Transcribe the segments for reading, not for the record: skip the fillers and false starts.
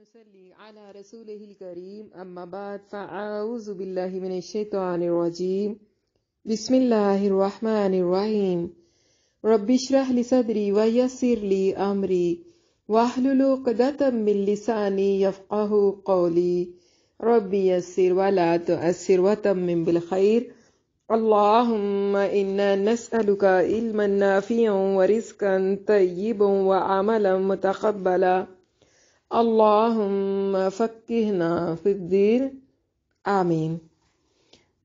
ونصلي على رسوله الكريم أما بعد فأعوذ بالله من الشيطان الرجيم بسم الله الرحمن الرحيم رب اشرح لي صدري ويسر لي أمري واحلل عقدة من لساني يفقهوا قولي رب يسر ولا تؤسر وتمم بالخير اللهم إنا نسألك علما نافعا ورزقا طيبا وعملا متقبلا اللہم فقہنا فی الدین آمین۔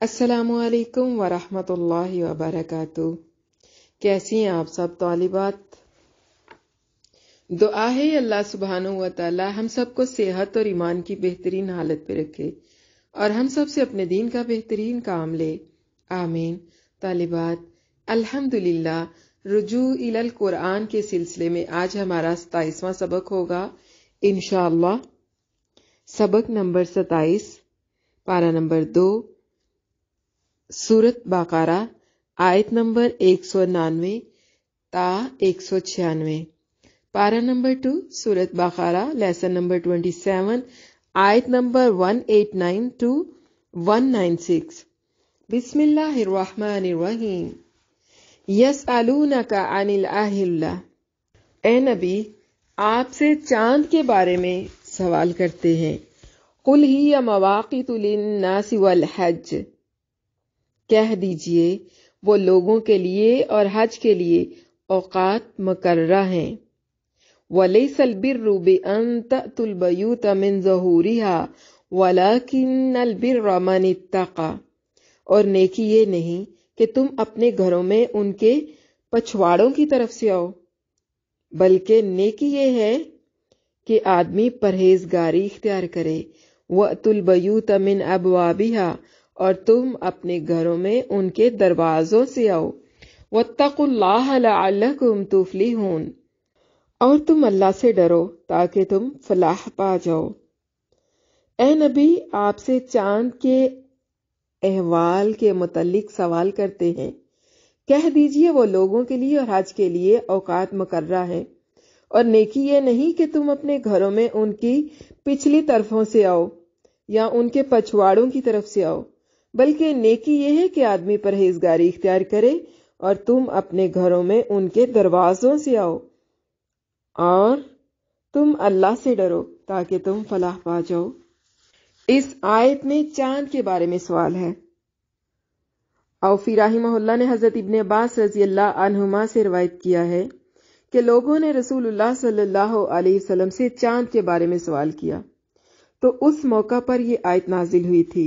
السلام علیکم ورحمۃ اللہ وبرکاتہ۔ کیسی ہیں آپ سب طالبات؟ دعا ہے اللہ سبحانہ و تعالی ہم سب کو صحت اور ایمان کی بہترین حالت پہ رکھے اور ہم سب سے اپنے دین کا بہترین کام لے، آمین۔ طالبات، الحمدللہ رجوع الی القرآن کے سلسلے میں آج ہمارا 27واں سبق ہوگا انشاءاللہ۔ سبق نمبر 27، پارہ نمبر 2، سورۃ بقرہ، آیت نمبر 199 تا 196۔ پارہ نمبر 2، سورۃ بقرہ، لیسن نمبر 27، آیت نمبر 189 to 196۔ بسم اللہ الرحمن الرحیم۔ یسألونک عن الأہلہ، اے نبی آپ سے چاند کے بارے میں سوال کرتے ہیں۔ قل ہی مواقیت للناس والحج، کہہ دیجئے وہ لوگوں کے لیے اور حج کے لیے اوقات مقررہ ہیں۔ وَلَيْسَ الْبِرُّ بِأَن تَأْتُوا الْبُيُوتَ مِن ظُهُورِهَا وَلَكِنَّ الْبِرَّ مَنِ اتَّقَى، اور نیکی یہ نہیں کہ تم اپنے گھروں میں ان کے پچھواڑوں کی طرف سے آؤ، بلکہ نیکی یہ ہے کہ آدمی پرہیزگاری اختیار کرے۔ وَأْتُوا الْبُيُوتَ مِنْ أَبْوَابِهَا، اور تم اپنے گھروں میں ان کے دروازوں سے آؤ۔ وَاتَّقُوا اللَّهَ لَعَلَّكُمْ تُفْلِحُونَ، اور تم اللہ سے ڈرو تاکہ تم فلاح پا جاؤ۔ اے نبی آپ سے چاند کے احوال کے متعلق سوال کرتے ہیں، کہہ دیجئے وہ لوگوں کے لیے اور حج کے لیے اوقات مقررہ ہیں، اور نیکی یہ نہیں کہ تم اپنے گھروں میں ان کی پچھلی طرفوں سے آؤ یا ان کے پچھواڑوں کی طرف سے آؤ، بلکہ نیکی یہ ہے کہ آدمی پرہیزگاری اختیار کرے اور تم اپنے گھروں میں ان کے دروازوں سے آؤ، اور تم اللہ سے ڈرو تاکہ تم فلاح پا جاؤ۔ اس آیت میں چاند کے بارے میں سوال ہے۔ اوفی رحمہ اللہ نے حضرت ابن عباس رضی اللہ عنہما سے روایت کیا ہے کہ لوگوں نے رسول اللہ صلی اللہ علیہ وسلم سے چاند کے بارے میں سوال کیا تو اس موقع پر یہ آیت نازل ہوئی تھی،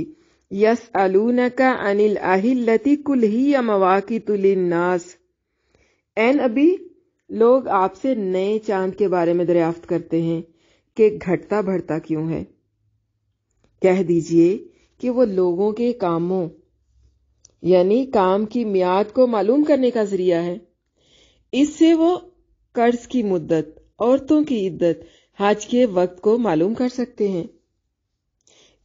یسألونک عن الأہلۃ قل ہی مواقیت للناس۔ اے نبی لوگ آپ سے نئے چاند کے بارے میں دریافت کرتے ہیں کہ گھٹتا بڑھتا کیوں ہے۔ کہہ دیجئے کہ وہ لوگوں کے کاموں یعنی کام کی میعاد کو معلوم کرنے کا ذریعہ ہے۔ اس سے وہ قرض کی مدت، عورتوں کی عدت، حج کے وقت کو معلوم کر سکتے ہیں۔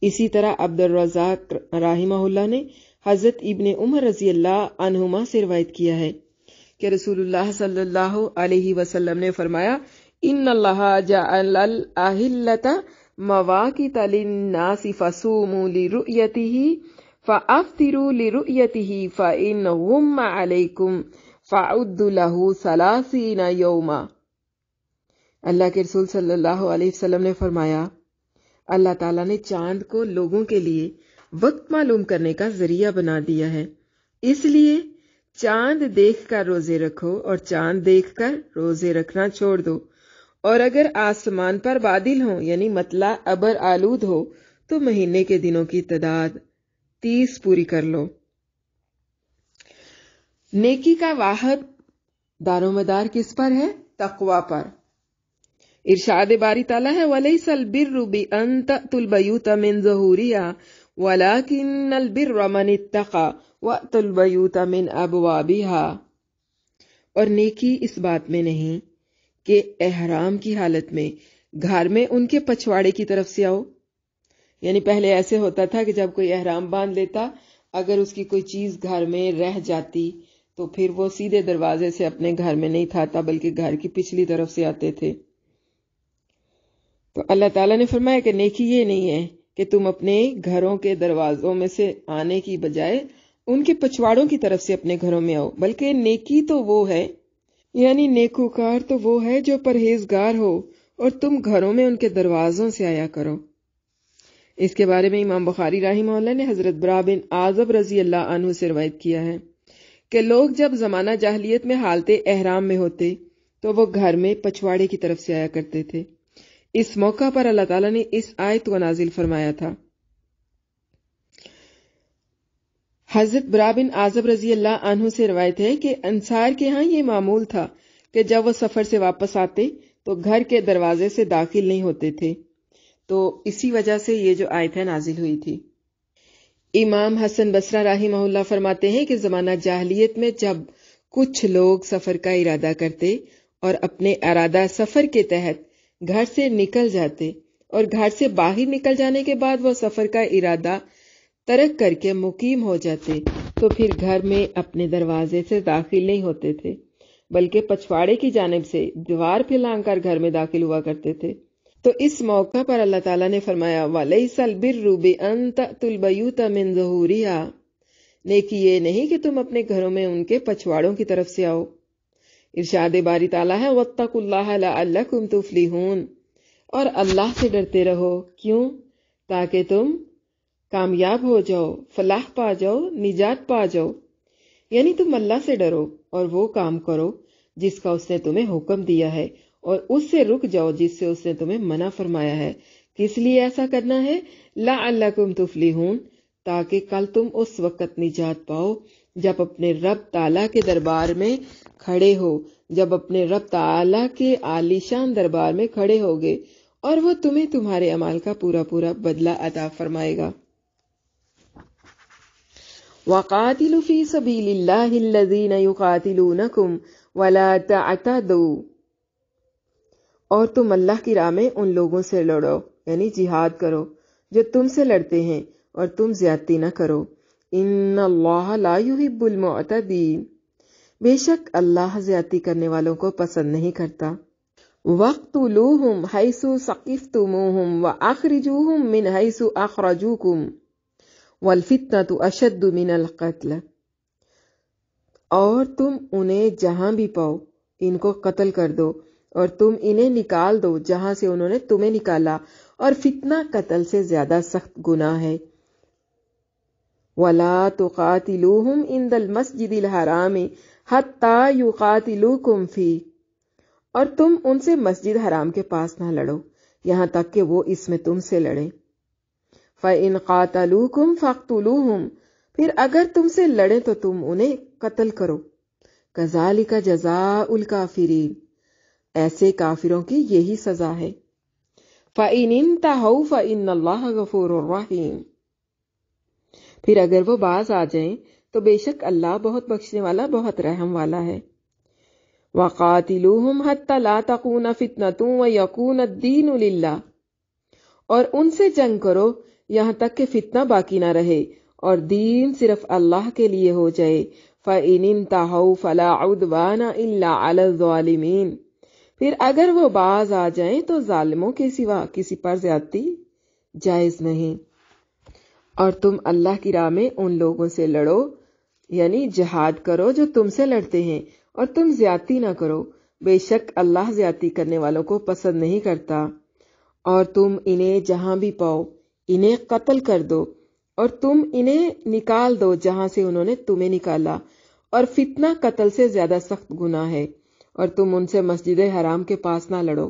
اسی طرح عبد الرزاق رحمہ اللہ نے حضرت ابن عمر رضی اللہ عنہما سے روایت کیا ہے کہ رسول اللہ صلی اللہ علیہ وسلم نے فرمایا، ان اللہ جعل الاہلۃ مواقیت للناس فصوموا لرؤیتہ فافطروا لرؤیتہ فإن غم علیکم فعدوا لہ 30 یوما۔ اللہ کے رسول صلی اللہ علیہ وسلم نے فرمایا، اللہ تعالیٰ نے چاند کو لوگوں کے لیے وقت معلوم کرنے کا ذریعہ بنا دیا ہے، اس لیے چاند دیکھ کر روزے رکھو اور چاند دیکھ کر روزے رکھنا چھوڑ دو، اور اگر آسمان پر بادل ہوں یعنی مطلع ابر آلود ہو تو مہینے کے دنوں کی تعداد 30 پوری کر لو۔ نیکی کا واحد دار و مدار کس پر ہے؟ تقوی پر۔ ارشاد باری تعالیٰ ہے، وَلَيْسَ الْبِرُّ بِأَن تَأْتُوا الْبُيُوتَ مِن ظُهُورِهَا وَلَكِنَّ الْبِرَّ مَنِ اتَّقَى وَأْتُوا الْبُيُوتَ مِنْ أَبْوَابِهَا، اور نیکی اس بات میں نہیں کہ احرام کی حالت میں گھر میں ان کے پچھواڑے کی طرف سے آؤ، یعنی پہلے ایسے ہوتا تھا کہ جب کوئی احرام باندھ لیتا، اگر اس کی کوئی چیز گھر میں رہ جاتی تو پھر وہ سیدھے دروازے سے اپنے گھر میں نہیں تھاتا بلکہ گھر کی پچھلی طرف سے آتے تھے۔ تو اللہ تعالیٰ نے فرمایا کہ نیکی یہ نہیں ہے کہ تم اپنے گھروں کے دروازوں میں سے آنے کی بجائے ان کے پچھواڑوں کی طرف سے اپنے گھروں میں آؤ، بلکہ نیکی تو وہ ہے، یعنی نیکوکار تو وہ ہے جو پرہیزگار ہو، اور تم گھروں میں ان کے دروازوں سے آیا کرو۔ اس کے بارے میں امام بخاری رحمہ اللہ نے حضرت برا بن عازب رضی اللہ عنہ سے روایت کیا ہے کہ لوگ جب زمانہ جاہلیت میں حالت احرام میں ہوتے تو وہ گھر میں پچھواڑے کی طرف سے آیا کرتے تھے۔ اس موقع پر اللہ تعالیٰ نے اس آیت کو نازل فرمایا تھا۔ حضرت برا بن عازب رضی اللہ عنہ سے روایت ہے کہ انصار کے ہاں یہ معمول تھا کہ جب وہ سفر سے واپس آتے تو گھر کے دروازے سے داخل نہیں ہوتے تھے، تو اسی وجہ سے یہ جو آیت ہے نازل ہوئی تھی۔ امام حسن بصری رحمہ اللہ فرماتے ہیں کہ زمانہ جاہلیت میں جب کچھ لوگ سفر کا ارادہ کرتے اور اپنے ارادہ سفر کے تحت گھر سے نکل جاتے اور گھر سے باہر نکل جانے کے بعد وہ سفر کا ارادہ ترک کر کے مقیم ہو جاتے تو پھر گھر میں اپنے دروازے سے داخل نہیں ہوتے تھے، بلکہ پچھواڑے کی جانب سے دیوار پھیلان کر گھر میں داخل ہوا کرتے تھے۔ تو اس موقع پر اللہ تعالیٰ نے فرمایا وَلَيْسَ الْبِرُّ بِأَن تَأْتُوا الْبَيُوتَ مِن ظُهُورِهَا، نیکی یہ نہیں کہ تم اپنے گھروں میں ان کے پچھواڑوں کی طرف سے آؤ۔ ارشاد باری تعالیٰ ہے وَاتَّقُوا اللَّهَ لَعَلَّكُمْ تُفْلِحُونَ، اور اللہ سے ڈرتے رہو، کیوں؟ تاکہ تم کامیاب ہو جاؤ، فلاح پا جاؤ، نجات پا جاؤ۔ یعنی تم اللہ سے ڈرو اور وہ کام کرو جس کا اس نے تمہیں حکم دیا ہے، اور اس سے رک جاؤ جس سے اس نے تمہیں منع فرمایا ہے۔ کس لیے ایسا کرنا ہے؟ لعلکم تفلحون، تاکہ کل تم اس وقت نجات پاؤ جب اپنے رب تعالیٰ کے دربار میں کھڑے ہو، جب اپنے رب تعالیٰ کے عالیشان دربار میں کھڑے ہوگے اور وہ تمہیں تمہارے اعمال کا پورا پورا بدلہ عطا فرمائے گا۔ وَقَاتِلُوا فِي سَبِيلِ اللَّهِ الَّذِينَ يُقَاتِلُونَكُمْ وَلَا تَعْتَدُوا، اور تم اللہ کی راہ میں ان لوگوں سے لڑو، یعنی جہاد کرو جو تم سے لڑتے ہیں، اور تم زیادتی نہ کرو۔ ان اللہ لا يحب المعتدین، بے شک اللہ زیادتی کرنے والوں کو پسند نہیں کرتا۔ وَاقْتُلُوهُمْ حَيْثُ ثَقِفْتُمُوهُمْ وَأَخْرِجُوهُمْ مِنْ حَيْثُ أَخْرَجُوكُمْ وَالْفِتْنَةُ أَشَدُّ مِنَ الْقَتْلِ، اور تم انہیں جہاں بھی پاؤ ان کو قتل کر دو، اور تم انہیں نکال دو جہاں سے انہوں نے تمہیں نکالا، اور فتنہ قتل سے زیادہ سخت گناہ ہے۔ وَلَا تُقَاتِلُوهُمْ عِنْدَ الْمَسْجِدِ الْحَرَامِ حَتَّى يُقَاتِلُوكُمْ فِيهِ، اور تم ان سے مسجد حرام کے پاس نہ لڑو یہاں تک کہ وہ اس میں تم سے لڑیں۔ فَإِنْ قَاتَلُوكُمْ فَاقْتُلُوهُمْ، پھر اگر تم سے لڑیں تو تم انہیں قتل کرو۔ كَذَلِكَ جَزَاءُ الْكَافِرِينَ، ایسے کافروں کی یہی سزا ہے۔ فَإِنِ انْتَهَوْا فَإِنَّ اللَّهَ غَفُورٌ رَحِيمٌ، پھر اگر وہ باز آ جائیں تو بے شک اللہ بہت بخشنے والا، بہت رحم والا ہے۔ وَقَاتِلُوهُمْ حَتَّى لَا تَكُونَ فِتْنَةٌ وَيَكُونَ الدِّينُ لِلَّهِ، اور ان سے جنگ کرو یہاں تک کہ فتنہ باقی نہ رہے اور دین صرف اللہ کے لیے ہو جائے۔ فَإِنِ انْتَهَوْا فَلَا عُدْوَانَ إِلَّا عَلَى الظَّالِمِينَ، پھر اگر وہ باز آ جائیں تو ظالموں کے سوا کسی پر زیادتی جائز نہیں۔ اور تم اللہ کی راہ میں ان لوگوں سے لڑو، یعنی جہاد کرو جو تم سے لڑتے ہیں، اور تم زیادتی نہ کرو، بے شک اللہ زیادتی کرنے والوں کو پسند نہیں کرتا۔ اور تم انہیں جہاں بھی پاؤ انہیں قتل کر دو، اور تم انہیں نکال دو جہاں سے انہوں نے تمہیں نکالا، اور فتنہ قتل سے زیادہ سخت گناہ ہے۔ اور تم ان سے مسجد حرام کے پاس نہ لڑو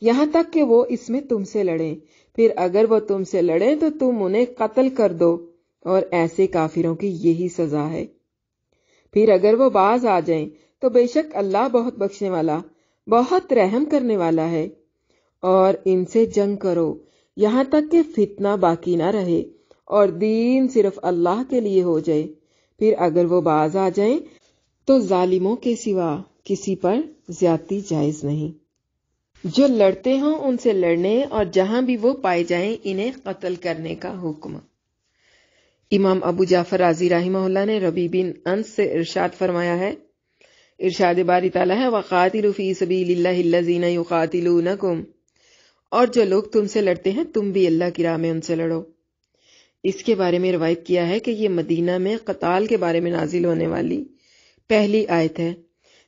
یہاں تک کہ وہ اس میں تم سے لڑیں، پھر اگر وہ تم سے لڑیں تو تم انہیں قتل کر دو، اور ایسے کافروں کی یہی سزا ہے۔ پھر اگر وہ باز آ جائیں تو بے شک اللہ بہت بخشنے والا، بہت رحم کرنے والا ہے۔ اور ان سے جنگ کرو یہاں تک کہ فتنہ باقی نہ رہے اور دین صرف اللہ کے لیے ہو جائے۔ پھر اگر وہ باز آ جائیں تو ظالموں کے سوا کسی پر زیادتی جائز نہیں۔ جو لڑتے ہوں ان سے لڑنے اور جہاں بھی وہ پائے جائیں انہیں قتل کرنے کا حکم۔ امام ابو جعفر رازی رحمہ اللہ نے ربیع بن انس سے ارشاد فرمایا ہے، ارشاد باری تعالیٰ ہے وَقَاتِلُوا فِي سَبِيلِ اللَّهِ الَّذِينَ يُقَاتِلُونَكُمْ، اور جو لوگ تم سے لڑتے ہیں تم بھی اللہ کی راہ میں ان سے لڑو۔ اس کے بارے میں روایت کیا ہے کہ یہ مدینہ میں قتال کے بارے میں نازل ہونے والی پہلی آیت ہے۔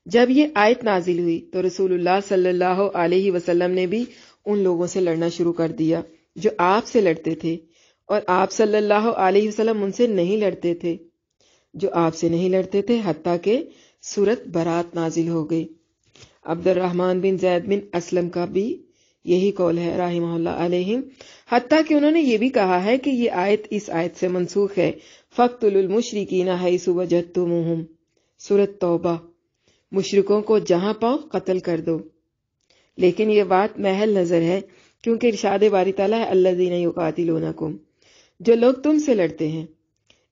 جب یہ آیت نازل ہوئی تو رسول اللہ صلی اللہ علیہ وسلم نے بھی ان لوگوں سے لڑنا شروع کر دیا جو آپ سے لڑتے تھے، اور آپ صلی اللہ علیہ وسلم ان سے نہیں لڑتے تھے جو آپ سے نہیں لڑتے تھے، حتیٰ کہ سورت برات نازل ہو گئی۔ عبد الرحمن بن زید بن اسلم کا بھی یہی قول ہے رحمہ اللہ علیہم، حتیٰ کہ انہوں نے یہ بھی کہا ہے کہ یہ آیت اس آیت سے منسوخ ہے، فَاقْتُلُوا الْمُشْرِكِينَ حَيْثُ وَجَدتُّمُوهُمْ، سورۃ توبہ۔ مشرکوں کو جہاں پاؤ قتل کر دو۔ لیکن یہ بات محل نظر ہے، کیونکہ ارشاد باری تعالیٰ ہے الذین یقاتلونکم، جو لوگ تم سے لڑتے ہیں۔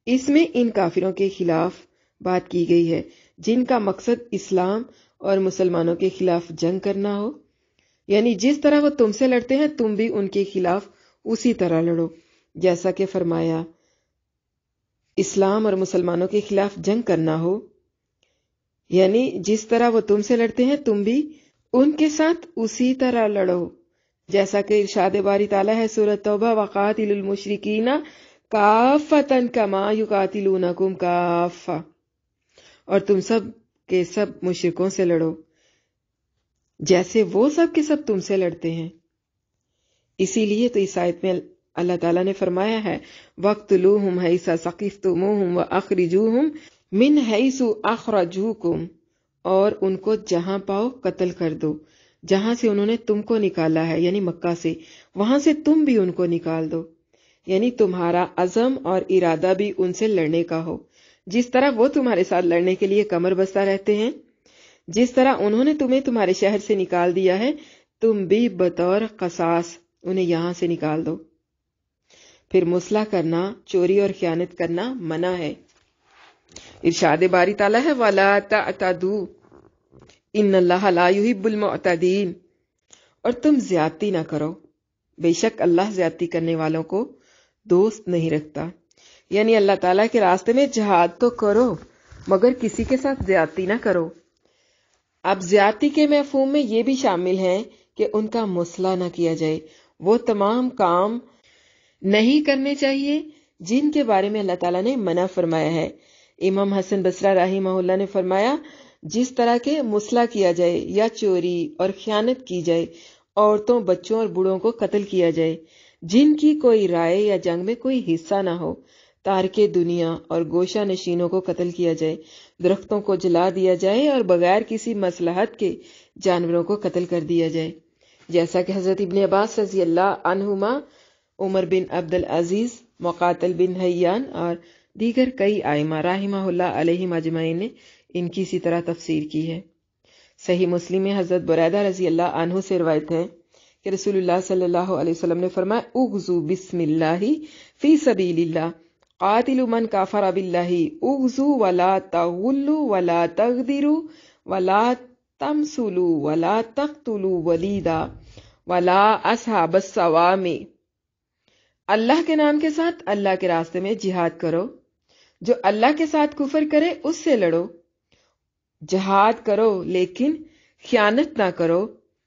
اس میں ان کافروں کے خلاف بات کی گئی ہے جن کا مقصد اسلام اور مسلمانوں کے خلاف جنگ کرنا ہو، یعنی جس طرح وہ تم سے لڑتے ہیں تم بھی ان کے خلاف اسی طرح لڑو، جیسا کہ فرمایا اسلام اور مسلمانوں کے خلاف جنگ کرنا ہو، یعنی جس طرح وہ تم سے لڑتے ہیں تم بھی ان کے ساتھ اسی طرح لڑو، جیسا کہ ارشاد باری تعالیٰ ہے سورۃ توبہ وَقَاتِلُوا الْمُشْرِكِينَ کَافَّةً كَمَا يُقَاتِلُونَكُمْ كَافَّةً، اور تم سب کے سب مشرکوں سے لڑو جیسے وہ سب کے سب تم سے لڑتے ہیں۔ اسی لیے تو اس آیت میں اللہ تعالیٰ نے فرمایا ہے وَاقْتُلُوهُمْ حَيْثَ ثَقِفْتُمُوهُمْ وَأَخْرِجُوهُمْ مِنْ حَيْثُ أَخْرَجُوكُمْ، اور ان کو جہاں پاؤ قتل کر دو، جہاں سے انہوں نے تم کو نکالا ہے، یعنی مکہ سے، وہاں سے تم بھی ان کو نکال دو، یعنی تمہارا عزم اور ارادہ بھی ان سے لڑنے کا ہو، جس طرح وہ تمہارے ساتھ لڑنے کے لیے کمر بستہ رہتے ہیں، جس طرح انہوں نے تمہیں تمہارے شہر سے نکال دیا ہے، تم بھی بطور قصاص انہیں یہاں سے نکال دو۔ پھر مصلح کرنا، چوری اور خیانت کرنا منع ہے۔ ارشاد باری تعالیٰ ہے وَلَا تَعْتَدُوا إِنَّ اللَّهَ لَا يُحِبُّ الْمُعْتَدِينَ، اور تم زیادتی نہ کرو، بے شک اللہ زیادتی کرنے والوں کو دوست نہیں رکھتا، یعنی اللہ تعالیٰ کے راستے میں جہاد تو کرو مگر کسی کے ساتھ زیادتی نہ کرو۔ اب زیادتی کے مفہوم میں یہ بھی شامل ہے کہ ان کا مصلح نہ کیا جائے، وہ تمام کام نہیں کرنے چاہیے جن کے بارے میں اللہ تعالیٰ نے منع فرمایا ہے۔ امام حسن بصری رحمہ اللہ نے فرمایا جس طرح کے مصلح کیا جائے یا چوری اور خیانت کی جائے، عورتوں، بچوں اور بوڑھوں کو قتل کیا جائے جن کی کوئی رائے یا جنگ میں کوئی حصہ نہ ہو، تارک دنیا اور گوشہ نشینوں کو قتل کیا جائے، درختوں کو جلا دیا جائے اور بغیر کسی مصلحت کے جانوروں کو قتل کر دیا جائے، جیسا کہ حضرت ابن عباس رضی اللہ عنہما، عمر بن عبد العزیز، مقاتل بن حیان اور دیگر کئی ائمہ رحمہ اللہ علیہم اجمعین نے ان کی اسی طرح تفسیر کی ہے۔ صحیح مسلم میں حضرت بریدہ رضی اللہ عنہ سے روایت ہے کہ رسول اللہ صلی اللہ علیہ وسلم نے فرمایا اغزو بسم اللہ فی سبیل اللہ، قاتلوا من کافر باللہ، اغزو ولا تغلوا ولا تغدروا ولا تمثلوا ولا تقتلوا ولیدا ولا اصحاب الصوامع، اللہ کے نام کے ساتھ اللہ کے راستے میں جہاد کرو، جو اللہ کے ساتھ کفر کرے اس سے لڑو، جہاد کرو لیکن خیانت نہ کرو،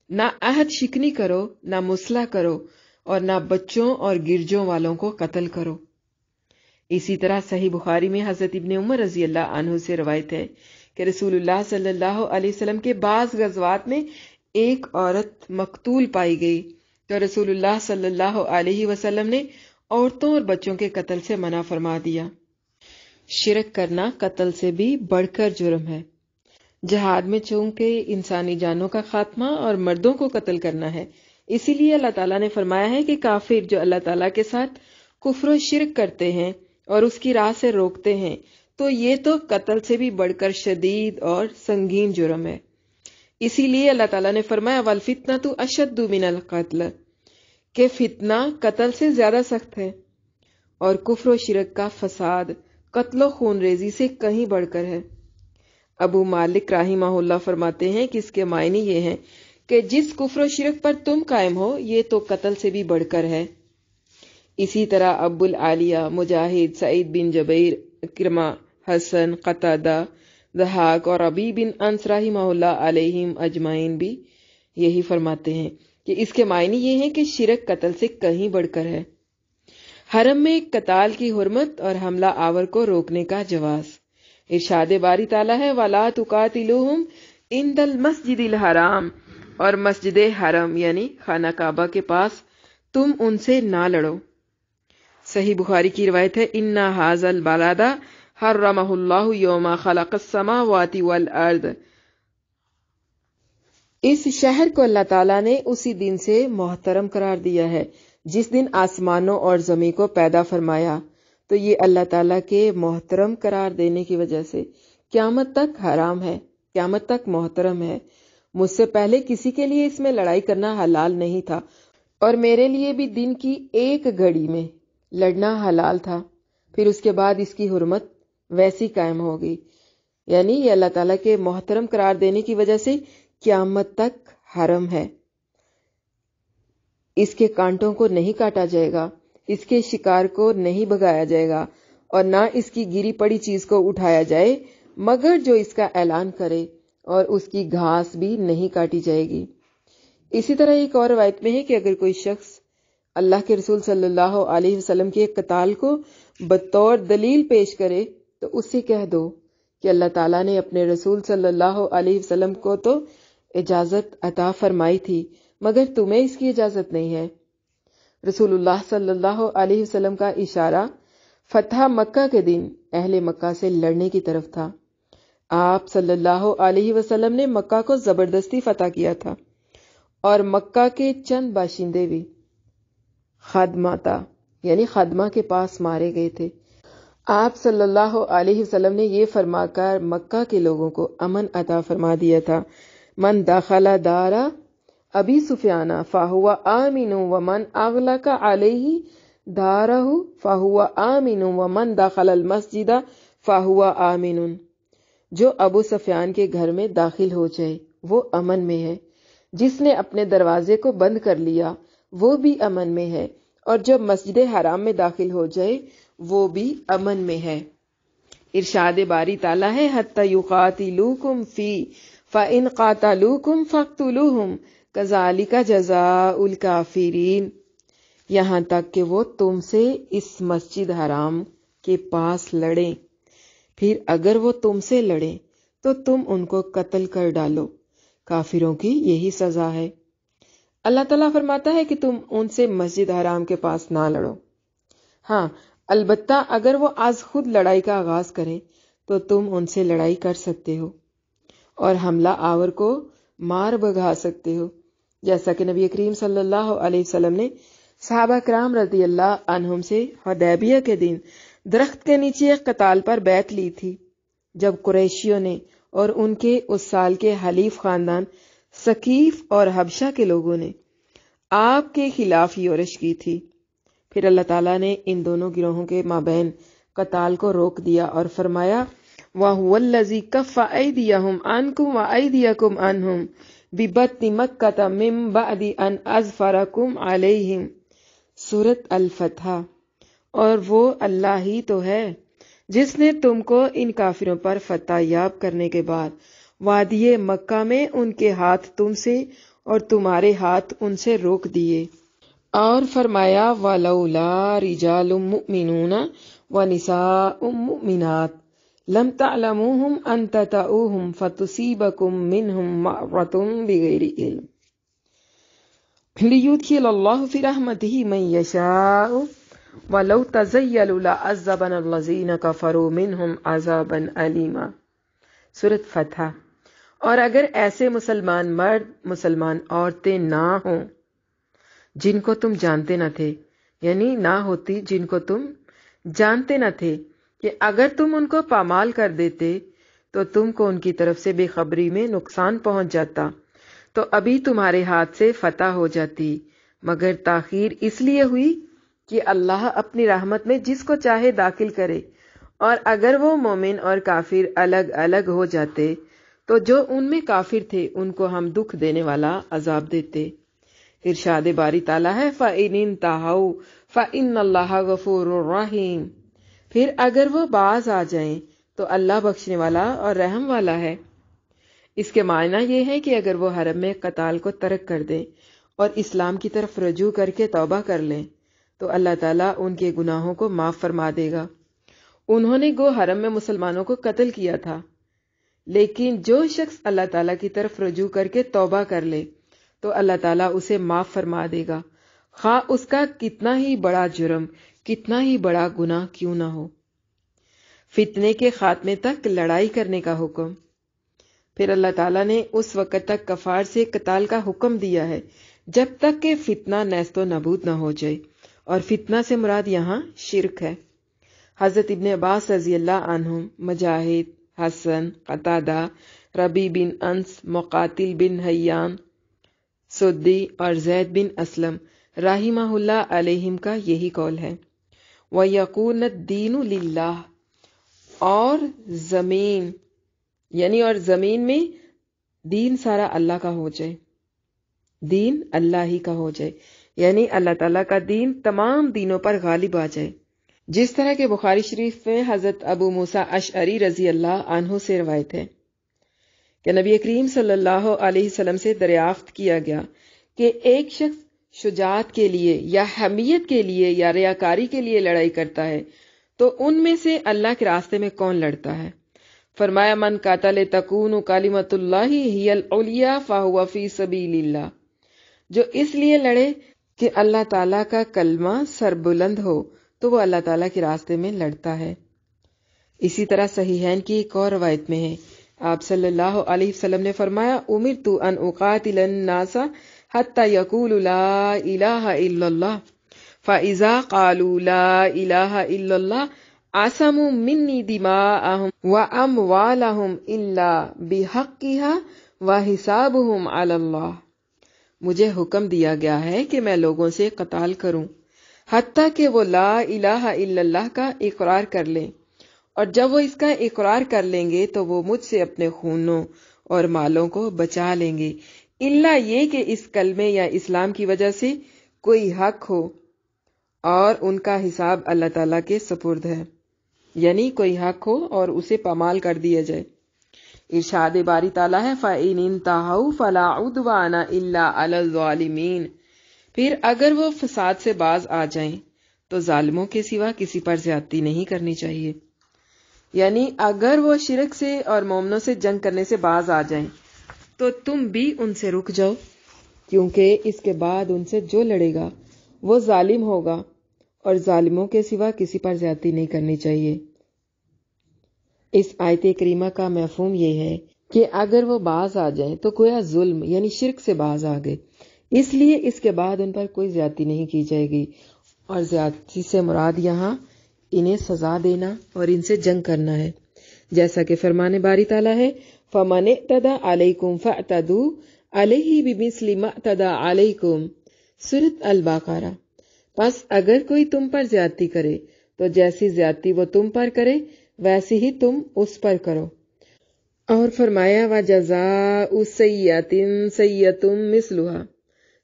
نہ عہد شکنی کرو، نہ مصلح کرو، اور نہ بچوں اور گرجوں والوں کو قتل کرو۔ اسی طرح صحیح بخاری میں حضرت ابن عمر رضی اللہ عنہ سے روایت ہے کہ رسول اللہ صلی اللہ علیہ وسلم کے بعض غزوات میں ایک عورت مقتول پائی گئی تو رسول اللہ صلی اللہ علیہ وسلم نے عورتوں اور بچوں کے قتل سے منع فرما دیا۔ شرک کرنا قتل سے بھی بڑھ کر جرم ہے۔ جہاد میں چونکہ انسانی جانوں کا خاتمہ اور مردوں کو قتل کرنا ہے، اسی لیے اللہ تعالیٰ نے فرمایا ہے کہ کافر جو اللہ تعالیٰ کے ساتھ کفر و شرک کرتے ہیں اور اس کی راہ سے روکتے ہیں تو یہ تو قتل سے بھی بڑھ کر شدید اور سنگین جرم ہے۔ اسی لیے اللہ تعالیٰ نے فرمایا وَالْفِتْنَةُ أَشَدُّ مِنَ الْقَتْلِ، کہ فتنہ قتل سے زیادہ سخت ہے، اور کفر و شرک کا فساد قتل و خون ریزی سے کہیں بڑھ کر ہے۔ ابو مالک رحمہ اللہ فرماتے ہیں کہ اس کے معنی یہ ہیں کہ جس کفر و شرک پر تم قائم ہو یہ تو قتل سے بھی بڑھ کر ہے۔ اسی طرح ابو العالیہ، مجاہد، سعید بن جبیر، اکرمہ، حسن، قتادہ، ضحاک اور ربیع بن انس رحمہ اللہ علیہم اجمعین بھی یہی فرماتے ہیں کہ اس کے معنی یہ ہیں کہ شرک قتل سے کہیں بڑھ کر ہے۔ حرم میں قتال کی حرمت اور حملہ آور کو روکنے کا جواز۔ ارشاد باری تعالیٰ ہے وَلَا تُقَاتِلُوهُمْ عِنْدَ الْمَسْجِدِ الْحَرَامِ، اور مسجد حرم یعنی خانہ کعبہ کے پاس تم ان سے نہ لڑو۔ صحیح بخاری کی روایت ہے اِنَّ هَذَا الْبَلَدَ حَرَّمَهُ اللَّهُ يَوْمَ خَلَقَ السَّمَاوَاتِ وَالْأَرْضِ، اس شہر کو اللہ تعالیٰ نے اسی دن سے محترم قرار دیا ہے جس دن آسمانوں اور زمین کو پیدا فرمایا۔ تو یہ اللہ تعالیٰ کے محترم قرار دینے کی وجہ سے قیامت تک حرام ہے، قیامت تک محترم ہے۔ مجھ سے پہلے کسی کے لیے اس میں لڑائی کرنا حلال نہیں تھا، اور میرے لیے بھی دن کی ایک گھڑی میں لڑنا حلال تھا، پھر اس کے بعد اس کی حرمت ویسی قائم ہوگی۔ یعنی یہ اللہ تعالیٰ کے محترم قرار دینے کی وجہ سے قیامت تک حرم ہے۔ اس کے کانٹوں کو نہیں کاٹا جائے گا، اس کے شکار کو نہیں بھگایا جائے گا، اور نہ اس کی گری پڑی چیز کو اٹھایا جائے مگر جو اس کا اعلان کرے، اور اس کی گھاس بھی نہیں کاٹی جائے گی۔ اسی طرح ایک اور روایت میں ہے کہ اگر کوئی شخص اللہ کے رسول صلی اللہ علیہ وسلم کے قتال کو بطور دلیل پیش کرے تو اس سے کہہ دو کہ اللہ تعالیٰ نے اپنے رسول صلی اللہ علیہ وسلم کو تو اجازت عطا فرمائی تھی مگر تمہیں اس کی اجازت نہیں ہے۔ رسول اللہ صلی اللہ علیہ وسلم کا اشارہ فتح مکہ کے دن اہل مکہ سے لڑنے کی طرف تھا۔ آپ صلی اللہ علیہ وسلم نے مکہ کو زبردستی فتح کیا تھا، اور مکہ کے چند باشندے بھی خادماتا یعنی خادمہ کے پاس مارے گئے تھے۔ آپ صلی اللہ علیہ وسلم نے یہ فرما کر مکہ کے لوگوں کو امن عطا فرما دیا تھا، من دخل دار ابی سفیان فہو آمن ومن اغلق علیہ دارہ فہو آمن ومن دخل المسجد فہو آمن، جو ابو سفیان کے گھر میں داخل ہو جائے وہ امن میں ہے، جس نے اپنے دروازے کو بند کر لیا وہ بھی امن میں ہے، اور جو مسجد حرام میں داخل ہو جائے وہ بھی امن میں ہے۔ ارشاد باری تعالیٰ ہے حتی یقاتلوکم فی فَإِنْ قَاتَلُوكُمْ فَاقْتُلُوهُمْ كَذَلِكَ جَزَاءُ الْكَافِرِينَ، یہاں تک کہ وہ تم سے اس مسجد حرام کے پاس لڑیں، پھر اگر وہ تم سے لڑیں تو تم ان کو قتل کر ڈالو، کافروں کی یہی سزا ہے۔ اللہ تعالیٰ فرماتا ہے کہ تم ان سے مسجد حرام کے پاس نہ لڑو، ہاں البتہ اگر وہ آج خود لڑائی کا آغاز کریں تو تم ان سے لڑائی کر سکتے ہو اور حملہ آور کو مار بھگا سکتے ہو، جیسا کہ نبی کریم صلی اللہ علیہ وسلم نے صحابہ کرام رضی اللہ عنہم سے حدیبیہ کے دن درخت کے نیچے ایک قتال پر بیعت لی تھی، جب قریشیوں نے اور ان کے اس سال کے حلیف خاندان ثقیف اور حبشہ کے لوگوں نے آپ کے خلاف یورش کی تھی۔ پھر اللہ تعالیٰ نے ان دونوں گروہوں کے مابین قتال کو روک دیا اور فرمایا وَهُوَ الَّذِي كَفَّ أَيْدِيَهُمْ عَنْكُمْ وَأَيْدِيَكُمْ عَنْهُمْ بِبَطْنِ مَكَّةَ مِن بَعْدِ أَنْ أَظْفَرَكُمْ عَلَيْهِمْ، سورۃ الفتح۔ اور وہ اللہ ہی تو ہے جس نے تم کو ان کافروں پر فتح یاب کرنے کے بعد وادی مکہ میں ان کے ہاتھ تم سے اور تمہارے ہاتھ ان سے روک دیے، اور فرمایا وَلَوْلَا رِجَالٌ مُؤْمِنُونَ وَنِسَاءٌ مُؤْمِنَاتٌ لَمْ تَعْلَمُوهُمْ أَن تَطَئُوهُمْ فَتُصِيبَكُم مِّنْهُمْ مَعْرَةٌ بِغَيْرِ عِلْمٍ لِيُدْخِلَ اللَّهُ فِي رَحْمَتِهِ مَن يَشَاءُ وَلَوْ تَزَيَّلُوا لَعَذَّبَنَ الَّذِينَ كَفَرُوا مِنْهُمْ عَذَابًا أَلِيمًا، سورۃ فتح۔ اور اگر ایسے مسلمان مرد مسلمان عورتیں نہ ہوں جن کو تم جانتے نہ تھے، یعنی نہ ہوتی جن کو تم جانتے نہ تھے، کہ اگر تم ان کو پامال کر دیتے تو تم کو ان کی طرف سے بے خبری میں نقصان پہنچ جاتا، تو ابھی تمہارے ہاتھ سے فتح ہو جاتی، مگر تاخیر اس لیے ہوئی کہ اللہ اپنی رحمت میں جس کو چاہے داخل کرے، اور اگر وہ مومن اور کافر الگ الگ ہو جاتے تو جو ان میں کافر تھے ان کو ہم دکھ دینے والا عذاب دیتے۔ ارشاد باری تعالیٰ ہے فَإِنِ انْتَهَوْا فَإِنَّ اللَّهَ غَفُورٌ رَحِيمٌ، پھر اگر وہ باز آ جائیں تو اللہ بخشنے والا اور رحم والا ہے۔ اس کے معنی یہ ہے کہ اگر وہ حرم میں قتال کو ترک کر دیں اور اسلام کی طرف رجوع کر کے توبہ کر لیں تو اللہ تعالیٰ ان کے گناہوں کو معاف فرما دے گا۔ انہوں نے گو حرم میں مسلمانوں کو قتل کیا تھا، لیکن جو شخص اللہ تعالیٰ کی طرف رجوع کر کے توبہ کر لے تو اللہ تعالیٰ اسے معاف فرما دے گا، خواہ اس کا کتنا ہی بڑا جرم، کتنا ہی بڑا گناہ کیوں نہ ہو۔ فتنے کے خاتمے تک لڑائی کرنے کا حکم۔ پھر اللہ تعالیٰ نے اس وقت تک کفار سے قتال کا حکم دیا ہے جب تک کہ فتنہ نیست و نابود نہ ہو جائے، اور فتنہ سے مراد یہاں شرک ہے۔ حضرت ابن عباس رضی اللہ عنہم، مجاہد، حسن، قتادہ، ربی بن انس، مقاتل بن حیان، سدی اور زید بن اسلم رحمہ اللہ علیہم کا یہی قول ہے۔ وَيَكُونَ الدِّينُ لِلَّهِ، اور زمین اور زمین میں دین سارا اللہ کا ہو جائے، دین اللہ ہی کا ہو جائے، یعنی اللہ تعالیٰ کا دین تمام دینوں پر غالب آ جائے، جس طرح کہ بخاری شریف میں حضرت ابو موسیٰ اشعری رضی اللہ عنہ سے روایت ہے کہ نبی کریم صلی اللہ علیہ وسلم سے دریافت کیا گیا کہ ایک شخص شجاعت کے لیے یا حمیت کے لیے یا ریاکاری کے لیے لڑائی کرتا ہے تو ان میں سے اللہ کے راستے میں کون لڑتا ہے؟ فرمایا من قاتل تکون کلمۃ اللہ ہی العلیٰ فہو فی سبیل اللہ، جو اس لیے لڑے کہ اللہ تعالیٰ کا کلمہ سربلند ہو تو وہ اللہ تعالیٰ کے راستے میں لڑتا ہے۔ اسی طرح صحیحین کی ایک اور روایت میں ہے، آپ صلی اللہ علیہ وسلم نے فرمایا امرت ان اقاتل الناس حتی یقولوا لا الہ الا اللہ فاذا قالوا لا الہ الا اللہ عصموا منی دماءہم واموالہم الا بحقها وحسابہم علی اللہ۔ مجھے حکم دیا گیا ہے کہ میں لوگوں سے قتال کروں حتیٰ کہ وہ لا الہ الا اللہ کا اقرار کر لیں، اور جب وہ اس کا اقرار کر لیں گے تو وہ مجھ سے اپنے خونوں اور مالوں کو بچا لیں گے، الا یہ کہ اس کلمے یا اسلام کی وجہ سے کوئی حق ہو اور ان کا حساب اللہ تعالیٰ کے سپرد ہے، یعنی کوئی حق ہو اور اسے پامال کر دیا جائے۔ ارشاد باری تعالیٰ ہے فَإِنِ انْتَهَوْا فَلَا عُدْوَانَ إِلَّا عَلَى الظَّالِمِينَ، پھر اگر وہ فساد سے باز آ جائیں تو ظالموں کے سوا کسی پر زیادتی نہیں کرنی چاہیے، یعنی اگر وہ شرک سے اور مومنوں سے جنگ کرنے سے باز آ جائیں تو تم بھی ان سے رک جاؤ، کیونکہ اس کے بعد ان سے جو لڑے گا وہ ظالم ہوگا، اور ظالموں کے سوا کسی پر زیادتی نہیں کرنی چاہیے۔ اس آیت کریمہ کا مفہوم یہ ہے کہ اگر وہ باز آ جائیں تو گویا ظلم یعنی شرک سے باز آ گئے، اس لیے اس کے بعد ان پر کوئی زیادتی نہیں کی جائے گی، اور زیادتی سے مراد یہاں انہیں سزا دینا اور ان سے جنگ کرنا ہے، جیسا کہ فرمان باری تعالیٰ ہے فَمَنِ اعْتَدَىٰ عَلَيْكُمْ فَاعْتَدُوا عَلَيْهِ بِمِثْلِ مَا اعْتَدَىٰ عَلَيْكُمْ، سورۃ البقرہ۔ پس اگر کوئی تم پر زیادتی کرے تو جیسی زیادتی وہ تم پر کرے ویسی ہی تم اس پر کرو، اور فرمایا وَجَزَاءُ سَیِّئَةٍ سَیِّئَةٌ مِثْلُهَا،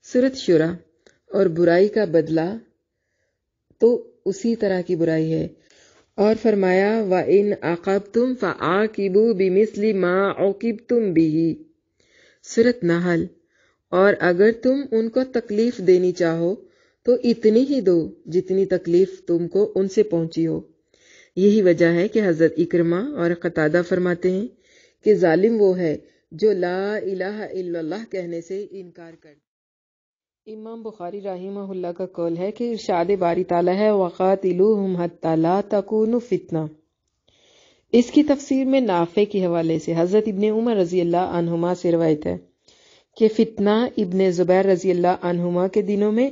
سورۃ شورى، اور برائی کا بدلہ تو اسی طرح کی برائی ہے، اور فرمایا وَإِنْ عَاقَبْتُمْ فَعَاقِبُوا بِمِثْلِ مَا عُوقِبْتُمْ بِهِ، سورۃ نحل، اور اگر تم ان کو تکلیف دینی چاہو تو اتنی ہی دو جتنی تکلیف تم کو ان سے پہنچی ہو۔ یہی وجہ ہے کہ حضرت اکرمہ اور قتادہ فرماتے ہیں کہ ظالم وہ ہے جو لا الہ الا اللہ کہنے سے انکار کر۔ امام بخاری رحمہ اللہ کا قول ہے کہ ارشاد باری تعالیٰ ہے وَقَاتِلُوهُمْ حَتَّى لَا تَكُونُ فِتْنَةٌ۔ اس کی تفسیر میں نافع کے حوالے سے حضرت ابن عمر رضی اللہ عنہما سے روایت ہے کہ فتنہ ابن زبیر رضی اللہ عنہما کے دنوں میں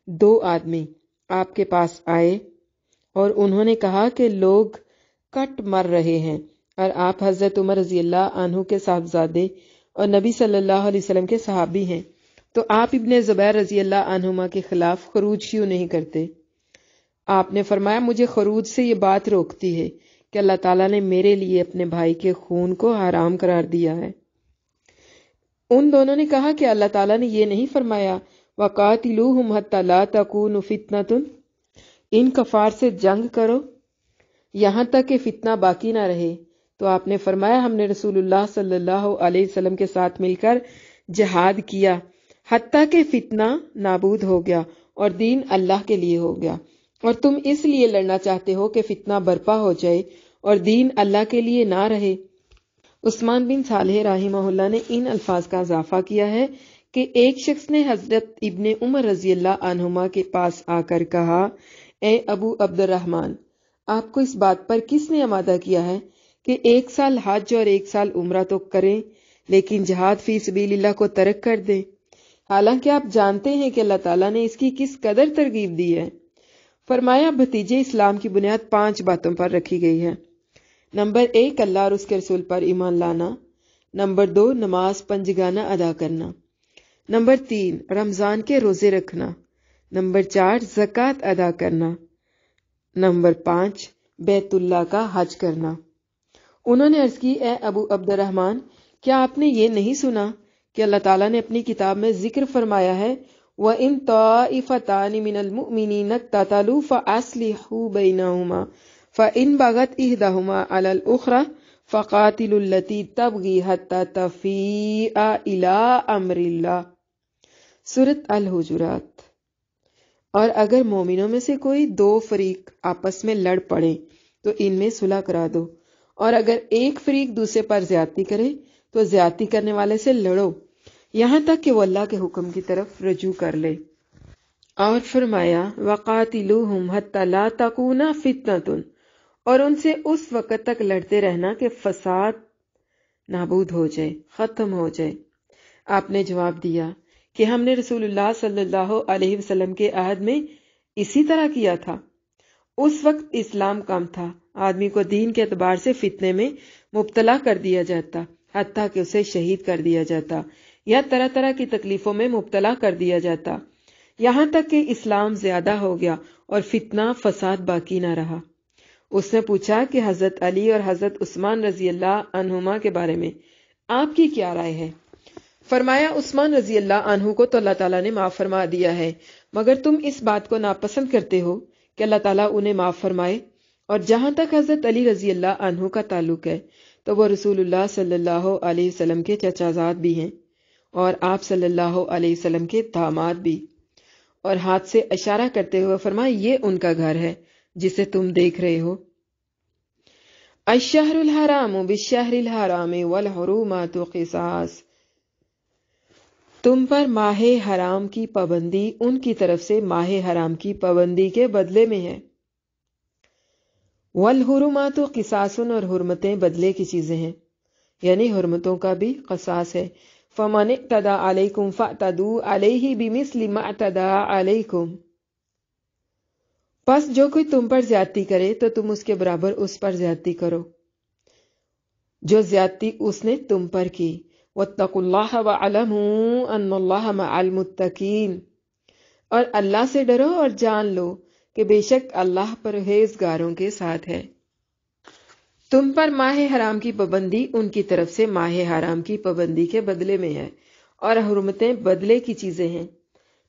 2 آدمی آپ کے پاس آئے اور انہوں نے کہا کہ لوگ کٹ مر رہے ہیں، اور آپ حضرت عمر رضی اللہ عنہ کے صاحبزادے اور نبی صلی اللہ علیہ وسلم کے صحابی ہیں، تو آپ ابن زبیر رضی اللہ عنہما کے خلاف خروج کیوں نہیں کرتے؟ آپ نے فرمایا مجھے خروج سے یہ بات روکتی ہے کہ اللہ تعالیٰ نے میرے لیے اپنے بھائی کے خون کو حرام قرار دیا ہے۔ ان دونوں نے کہا کہ اللہ تعالیٰ نے یہ نہیں فرمایا وَقَاتِلُوهُمْ حَتَّى لَا تَكُونُ فِتْنَةٌ، ان کفار سے جنگ کرو یہاں تک کہ فتنہ باقی نہ رہے؟ تو آپ نے فرمایا ہم نے رسول اللہ صلی اللہ علیہ وسلم کے ساتھ مل کر جہاد کیا حتیٰ کہ فتنہ نابود ہو گیا اور دین اللہ کے لیے ہو گیا، اور تم اس لیے لڑنا چاہتے ہو کہ فتنہ برپا ہو جائے اور دین اللہ کے لیے نہ رہے۔ عثمان بن صالح رحمہ اللہ نے ان الفاظ کا اضافہ کیا ہے کہ ایک شخص نے حضرت ابن عمر رضی اللہ عنہما کے پاس آ کر کہا، اے ابو عبد الرحمن، آپ کو اس بات پر کس نے آمادہ کیا ہے کہ 1 سال حج اور 1 سال عمرہ تو کریں لیکن جہاد فی سبیل اللہ کو ترک کر دیں، حالانکہ آپ جانتے ہیں کہ اللہ تعالیٰ نے اس کی کس قدر ترغیب دی ہے؟ فرمایا، بھتیجے، اسلام کی بنیاد 5 باتوں پر رکھی گئی ہے۔ نمبر 1، اللہ اور اس کے رسول پر ایمان لانا۔ نمبر 2، نماز پنجگانہ ادا کرنا۔ نمبر 3، رمضان کے روزے رکھنا۔ نمبر 4، زکوٰۃ ادا کرنا۔ نمبر 5، بیت اللہ کا حج کرنا۔ انہوں نے عرض کی، اے ابو عبد الرحمن، کیا آپ نے یہ نہیں سنا کہ اللہ تعالیٰ نے اپنی کتاب میں ذکر فرمایا ہے وَإِن طَائِفَتَانِ مِنَ الْمُؤْمِنِينَ اقْتَتَلُوا فَأَصْلِحُوا بَيْنَهُمَا فَإِن بَغَتْ إِحْدَاهُمَا عَلَى الْأُخْرَى فَقَاتِلُوا الَّتِي تَبْغِي حَتَّى تَفِيءَ إِلَىٰ أَمْرِ اللَّهِ۔ سورۃ الحجرات۔ اور اگر مومنوں میں سے کوئی 2 فریق آپس میں لڑ پڑے تو ان میں صلح کرا دو، اور اگر ایک فریق دوسرے پر زیادتی کرے تو زیادتی کرنے والے سے لڑو یہاں تک کہ وہ اللہ کے حکم کی طرف رجوع کر لے۔ اور فرمایا، وَقَاتِلُوهُمْ حَتَّى لَا تَكُونَ فِتْنَةٌ، اور ان سے اس وقت تک لڑتے رہنا کہ فساد نابود ہو جائے، ختم ہو جائے۔ آپ نے جواب دیا کہ ہم نے رسول اللہ صلی اللہ علیہ وسلم کے عہد میں اسی طرح کیا تھا۔ اس وقت اسلام کم تھا، آدمی کو دین کے اعتبار سے فتنے میں مبتلا کر دیا جاتا، حتیٰ کہ اسے شہید کر دیا جاتا یا طرح طرح کی تکلیفوں میں مبتلا کر دیا جاتا، یہاں تک کہ اسلام زیادہ ہو گیا اور فتنہ فساد باقی نہ رہا۔ اس نے پوچھا کہ حضرت علی اور حضرت عثمان رضی اللہ عنہما کے بارے میں آپ کی کیا رائے ہے؟ فرمایا، عثمان رضی اللہ عنہ کو تو اللہ تعالیٰ نے معاف فرما دیا ہے، مگر تم اس بات کو ناپسند کرتے ہو کہ اللہ تعالیٰ انہیں معاف فرمائے، اور جہاں تک حضرت علی رضی اللہ عنہ کا تعلق ہے تو وہ رسول اللہ صلی اللہ علیہ وسلم کے چچا زاد بھی ہیں اور آپ صلی اللہ علیہ وسلم کے داماد بھی۔ اور ہاتھ سے اشارہ کرتے ہوئے فرمایا، یہ ان کا گھر ہے جسے تم دیکھ رہے ہو۔ الشہر الحرام بالشہر الحرام والحرمات قصاص، تم پر ماہ حرام کی پابندی ان کی طرف سے ماہ حرام کی پابندی کے بدلے میں ہے۔ والحرمات قصاص، اور حرمتیں بدلے کی چیزیں ہیں، یعنی حرمتوں کا بھی قصاص ہے۔ فمن اعتدى علیکم فاعتدوا علیہ بمثل ما اعتدى علیکم، پس جو کوئی تم پر زیادتی کرے تو تم اس کے برابر اس پر زیادتی کرو جو زیادتی اس نے تم پر کی۔ واتقوا اللہ واعلموا ان اللہ مع المتقین، اور اللہ سے ڈرو اور جان لو کہ بے شک اللہ پرہیزگاروں کے ساتھ ہے۔ تم پر ماہ حرام کی پابندی ان کی طرف سے ماہ حرام کی پابندی کے بدلے میں ہے، اور حرمتیں بدلے کی چیزیں ہیں۔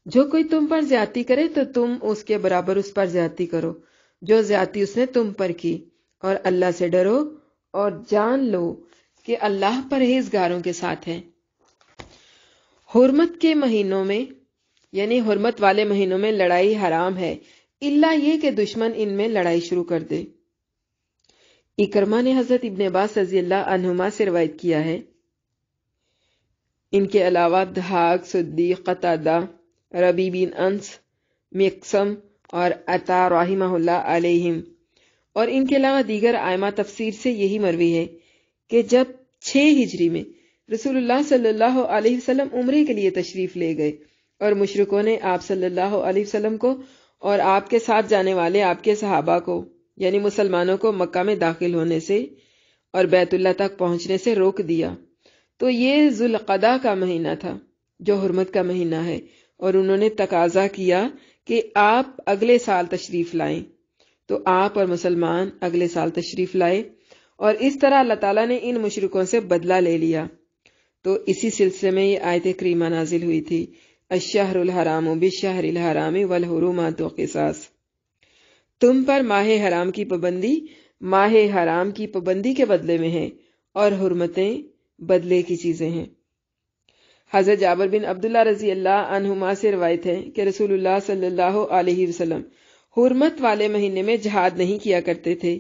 جو کوئی تم پر زیادتی کرے تو تم اس کے برابر اس پر زیادتی کرو جو زیادتی اس نے تم پر کی، اور اللہ سے ڈرو اور جان لو کہ اللہ پرہیزگاروں کے ساتھ ہے۔ حرمت کے مہینوں میں، یعنی حرمت والے مہینوں میں لڑائی حرام ہے، الا یہ کہ دشمن ان میں لڑائی شروع کر دے۔ اکرمہ نے حضرت ابن عباس رضی اللہ عنہما سے روایت کیا ہے، ان کے علاوہ دھاک، سدی، قتادہ، ربی بن انس، مقسم اور عطا رحمہ اللہ علیہم، اور ان کے علاوہ دیگر ائمہ تفسیر سے یہی مروی ہے کہ جب 6 ہجری میں رسول اللہ صلی اللہ علیہ وسلم عمرے کے لیے تشریف لے گئے اور مشرکوں نے آپ صلی اللہ علیہ وسلم کو اور آپ کے ساتھ جانے والے آپ کے صحابہ کو، یعنی مسلمانوں کو، مکہ میں داخل ہونے سے اور بیت اللہ تک پہنچنے سے روک دیا، تو یہ ذوالقعدہ کا مہینہ تھا جو حرمت کا مہینہ ہے، اور انہوں نے تقاضا کیا کہ آپ اگلے سال تشریف لائیں، تو آپ اور مسلمان اگلے سال تشریف لائے، اور اس طرح اللہ تعالیٰ نے ان مشرکوں سے بدلہ لے لیا۔ تو اسی سلسلے میں یہ آیت کریمہ نازل ہوئی تھی، الشہر الحرام بالشہر الحرام والحرمات قصاص، تم پر ماہ حرام کی پابندی ماہ حرام کی پابندی کے بدلے میں ہے، اور حرمتیں بدلے کی چیزیں ہیں۔ حضرت جابر بن عبداللہ رضی اللہ عنہما سے روایت ہے کہ رسول اللہ صلی اللہ علیہ وسلم حرمت والے مہینے میں جہاد نہیں کیا کرتے تھے،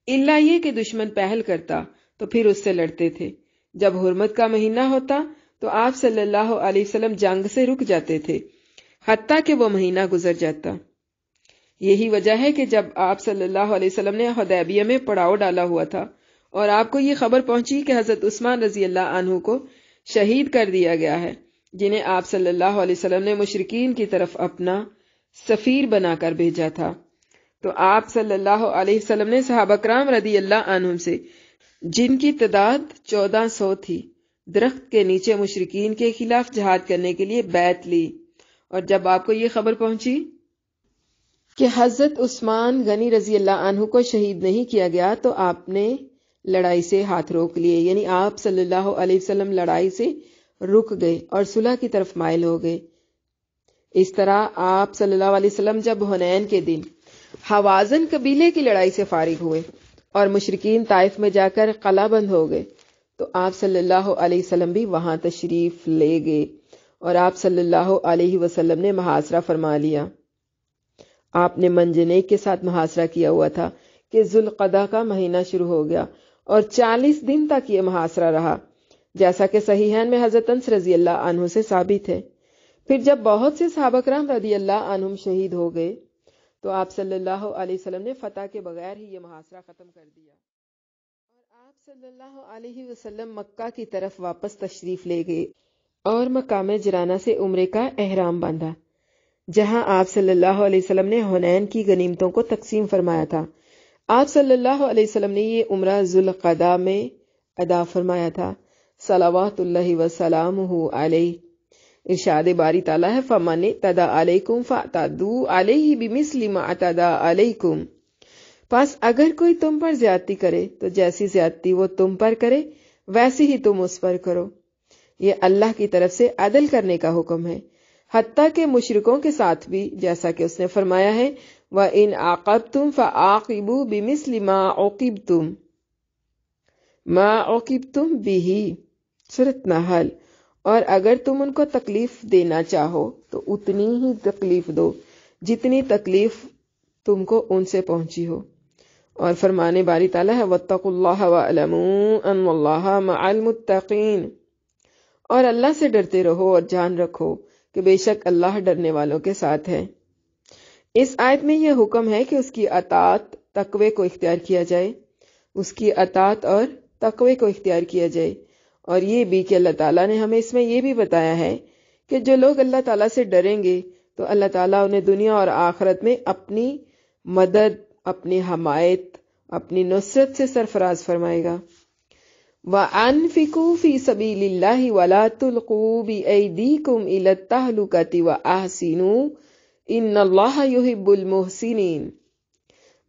الا یہ کہ دشمن پہل کرتا تو پھر اس سے لڑتے تھے۔ جب حرمت کا مہینہ ہوتا تو آپ صلی اللہ علیہ وسلم جنگ سے رک جاتے تھے حتیٰ کہ وہ مہینہ گزر جاتا۔ یہی وجہ ہے کہ جب آپ صلی اللہ علیہ وسلم نے حدیبیہ میں پڑاؤ ڈالا ہوا تھا اور آپ کو یہ خبر پہنچی کہ حضرت عثمان رضی اللہ عنہ کو شہید کر دیا گیا ہے، جنہیں آپ صلی اللہ علیہ وسلم نے مشرکین کی طرف اپنا سفیر بنا کر بھیجا تھا، تو آپ صلی اللہ علیہ وسلم نے صحابہ کرام رضی اللہ عنہم سے، جن کی تعداد 1400 تھی، درخت کے نیچے مشرکین کے خلاف جہاد کرنے کے لیے بیعت لی۔ اور جب آپ کو یہ خبر پہنچی کہ حضرت عثمان غنی رضی اللہ عنہ کو شہید نہیں کیا گیا تو آپ نے لڑائی سے ہاتھ روک لیے، یعنی آپ صلی اللہ علیہ وسلم لڑائی سے رک گئے اور صلح کی طرف مائل ہو گئے۔ اس طرح آپ صلی اللہ علیہ وسلم جب حنین کے دن حوازن قبیلے کی لڑائی سے فارغ ہوئے اور مشرکین طائف میں جا کر قلعہ بند ہو گئے تو آپ صلی اللہ علیہ وسلم بھی وہاں تشریف لے گئے اور آپ صلی اللہ علیہ وسلم نے محاصرہ فرما لیا۔ آپ نے منجنیق کے ساتھ محاصرہ کیا ہوا تھا کہ ذوالقعدہ کا مہینہ شروع ہو گیا اور 40 دن تک یہ محاصرہ رہا، جیسا کہ صحیحین میں حضرت انس رضی اللہ عنہ سے ثابت ہے۔ پھر جب بہت سے صحابہ کرام رضی اللہ عنہم شہید ہو گئے تو آپ صلی اللہ علیہ وسلم نے فتح کے بغیر ہی یہ محاصرہ ختم کر دیا اور آپ صلی اللہ علیہ وسلم مکہ کی طرف واپس تشریف لے گئے اور مقام جرانہ سے عمرے کا احرام باندھا، جہاں آپ صلی اللہ علیہ وسلم نے حنین کی غنیمتوں کو تقسیم فرمایا تھا۔ آپ صلی اللہ علیہ وسلم نے یہ عمرہ ذوالقعدہ میں ادا فرمایا تھا، صلوات اللہ وسلامہ علیہ۔ ارشاد باری تعالیٰ ہے فَمَنِ اعْتَدَىٰ عَلَيْكُمْ فَاعْتَدُوا عَلَيْهِ بِمِثْلِ مَا اعْتَدَىٰ عَلَيْكُمْ۔ پس اگر کوئی تم پر زیادتی کرے تو جیسی زیادتی وہ تم پر کرے ویسی ہی تم اس پر کرو۔ یہ اللہ کی طرف سے عدل کرنے کا حکم ہے، حتیٰ کہ مشرکوں کے ساتھ بھی، جیسا کہ اس نے فرمایا ہے وَإِنْ عَاقَبْتُمْ فَعَاقِبُوا بِمِثْلِ مَا عُوقِبْتُمْ بِهِ، سورۃ نحل۔ اور اگر تم ان کو تکلیف دینا چاہو تو اتنی ہی تکلیف دو جتنی تکلیف تم کو ان سے پہنچی ہو۔ اور فرمانے باری تعالیٰ ہے وَاتَّقُوا اللَّهَ وَاعْلَمُوا أَنَّ اللَّهَ مَعَ الْمُتَّقِينَ، اور اللہ سے ڈرتے رہو اور جان رکھو کہ بے شک اللہ ڈرنے والوں کے ساتھ ہے۔ اس آیت میں یہ حکم ہے کہ اس کی اطاعت تقوی کو اختیار کیا جائے، اس کی اطاعت اور تقوی کو اختیار کیا جائے، اور یہ بھی کہ اللہ تعالیٰ نے ہمیں اس میں یہ بھی بتایا ہے کہ جو لوگ اللہ تعالیٰ سے ڈریں گے تو اللہ تعالیٰ انہیں دنیا اور آخرت میں اپنی مدد، اپنی حمایت، اپنی نصرت سے سرفراز فرمائے گا۔ وَأَنفِقُوا فِي سَبِيلِ اللَّهِ وَلَا تُلْقُوا بِأَيْدِيكُمْ إِلَى التَّهْلُكَةِ وَأَحْسِنُوا إِنَّ اللَّهَ يُحِبُّ الْمُحْسِنِينَ،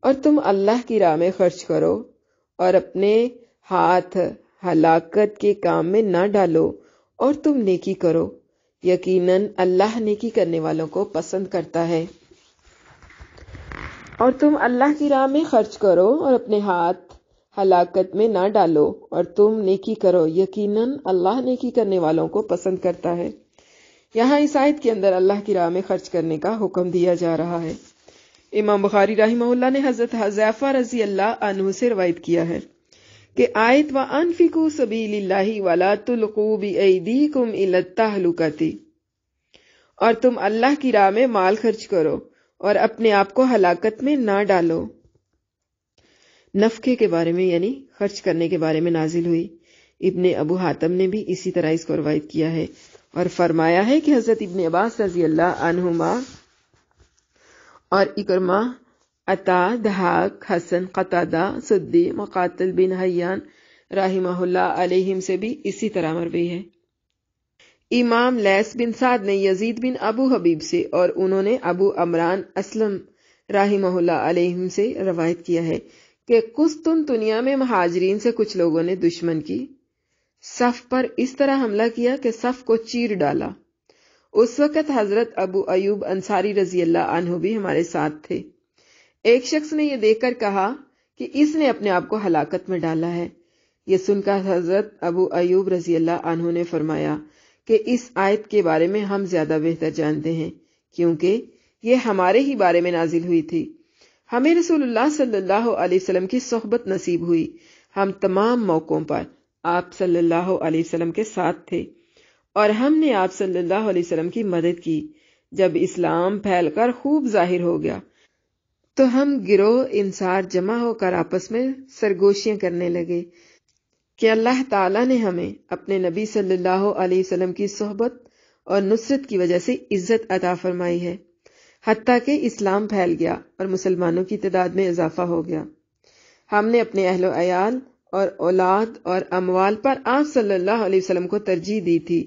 اور تم اللہ کی راہ میں خرچ کرو اور اپنے ہاتھ ہلاکت کے کام میں نہ ڈالو اور تم نیکی کرو، یقیناً اللہ نیکی کرنے والوں کو پسند کرتا ہے۔ اور تم اللہ کی راہ میں خرچ کرو اور اپنے ہاتھ ہلاکت میں نہ ڈالو اور تم نیکی کرو، یقیناً اللہ نیکی کرنے والوں کو پسند کرتا ہے۔ یہاں اس آیت کے اندر اللہ کی راہ میں خرچ کرنے کا حکم دیا جا رہا ہے۔ امام بخاری رحمہ اللہ نے حضرت حذیفہ رضی اللہ عنہ سے روایت کیا ہے کہ آیت وَأَنفِقُوا سَبِيلِ اللَّهِ وَلَا تُلْقُوا بِأَيْدِيكُمْ إِلَى التَّهْلُكَةِ، اور تم اللہ کی راہ میں مال خرچ کرو اور اپنے آپ کو ہلاکت میں نہ ڈالو۔ نفقے کے بارے میں یعنی خرچ کرنے کے بارے میں نازل ہوئی۔ ابن ابو حاتم نے بھی اسی طرح اس کو روایت کیا ہے اور فرمایا ہے کہ حضرت ابن عباس رضی اللہ عنہما اور اکرمہ، عطا، دھاک، حسن، قتادہ، سدی، مقاتل بن حیان رحمہ اللہ علیہم سے بھی اسی طرح مروی ہے۔ امام لیث بن سعد نے یزید بن ابو حبیب سے اور انہوں نے ابو عمران اسلم رحمہ اللہ علیہم سے روایت کیا ہے کہ قسطنطنیہ میں مہاجرین سے کچھ لوگوں نے دشمن کی صف پر اس طرح حملہ کیا کہ صف کو چیر ڈالا۔ اس وقت حضرت ابو ایوب انصاری رضی اللہ عنہ بھی ہمارے ساتھ تھے۔ ایک شخص نے یہ دیکھ کر کہا کہ اس نے اپنے آپ کو ہلاکت میں ڈالا ہے۔ یہ سن کر حضرت ابو ایوب رضی اللہ عنہ نے فرمایا کہ اس آیت کے بارے میں ہم زیادہ بہتر جانتے ہیں، کیونکہ یہ ہمارے ہی بارے میں نازل ہوئی تھی۔ ہمیں رسول اللہ صلی اللہ علیہ وسلم کی صحبت نصیب ہوئی۔ ہم تمام موقعوں پر آپ صلی اللہ علیہ وسلم کے ساتھ تھے، اور ہم نے آپ صلی اللہ علیہ وسلم کی مدد کی۔ جب اسلام پھیل کر خوب ظاہر ہو گیا تو ہم گروہ انصار جمع ہو کر آپس میں سرگوشیاں کرنے لگے کہ اللہ تعالیٰ نے ہمیں اپنے نبی صلی اللہ علیہ وسلم کی صحبت اور نصرت کی وجہ سے عزت عطا فرمائی ہے، حتیٰ کہ اسلام پھیل گیا اور مسلمانوں کی تعداد میں اضافہ ہو گیا۔ ہم نے اپنے اہل و عیال اور اولاد اور اموال پر آپ صلی اللہ علیہ وسلم کو ترجیح دی تھی،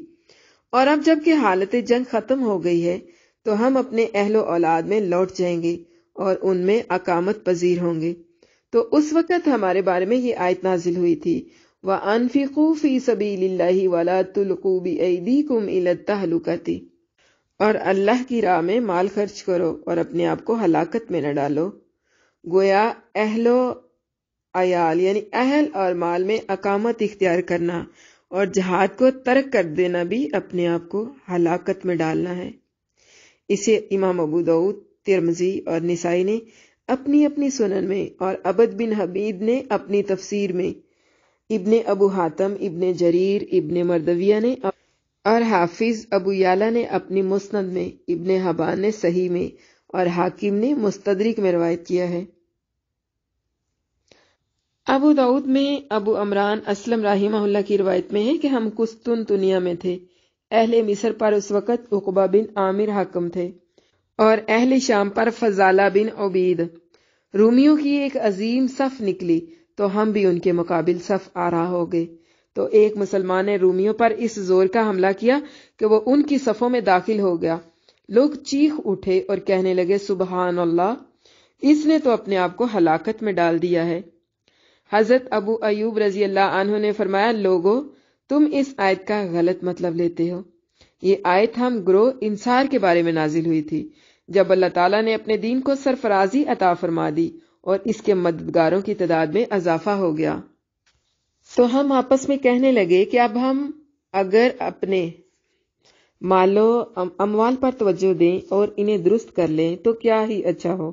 اور اب جب کہ حالت جنگ ختم ہو گئی ہے تو ہم اپنے اہل و اولاد میں لوٹ جائیں گے اور ان میں اقامت پذیر ہوں گے۔ تو اس وقت ہمارے بارے میں یہ آیت نازل ہوئی تھی، وَأَنفِقُوا فِي سَبِيلِ اللَّهِ وَلَا تُلْقُوا بِأَيْدِيكُمْ إِلَى التَّهْلُكَةِ، اور اللہ کی راہ میں مال خرچ کرو اور اپنے آپ کو ہلاکت میں نہ ڈالو۔ گویا اہل و عیال یعنی اہل اور مال میں اقامت اختیار کرنا اور جہاد کو ترک کر دینا بھی اپنے آپ کو ہلاکت میں ڈالنا ہے۔ اسے امام ابو داؤد، ترمذی اور نسائی نے اپنی اپنی سنن میں، اور عبد بن حبیب نے اپنی تفسیر میں، ابن ابو حاتم، ابن جریر، ابن مردویہ نے، اور حافظ ابو یعلا نے اپنی مسند میں، ابن حبان نے صحیح میں، اور حاکم نے مستدرک میں روایت کیا ہے۔ ابو داؤد میں ابو عمران اسلم رحمہ اللہ کی روایت میں ہے کہ ہم قسطنطنیہ میں تھے۔ اہل مصر پر اس وقت عقبہ بن عامر حاکم تھے، اور اہل شام پر فضالہ بن عبید۔ رومیوں کی ایک عظیم صف نکلی تو ہم بھی ان کے مقابل صف آرا ہو گئے۔ تو ایک مسلمان نے رومیوں پر اس زور کا حملہ کیا کہ وہ ان کی صفوں میں داخل ہو گیا۔ لوگ چیخ اٹھے اور کہنے لگے، سبحان اللہ، اس نے تو اپنے آپ کو ہلاکت میں ڈال دیا ہے۔ حضرت ابو ایوب رضی اللہ عنہ نے فرمایا، لوگو تم اس آیت کا غلط مطلب لیتے ہو۔ یہ آیت ہم گروہ انصار کے بارے میں نازل ہوئی تھی، جب اللہ تعالیٰ نے اپنے دین کو سرفرازی عطا فرما دی اور اس کے مددگاروں کی تعداد میں اضافہ ہو گیا۔ تو ہم آپس میں کہنے لگے کہ اب ہم اگر اپنے مال و اموال پر توجہ دیں اور انہیں درست کر لیں تو کیا ہی اچھا ہو۔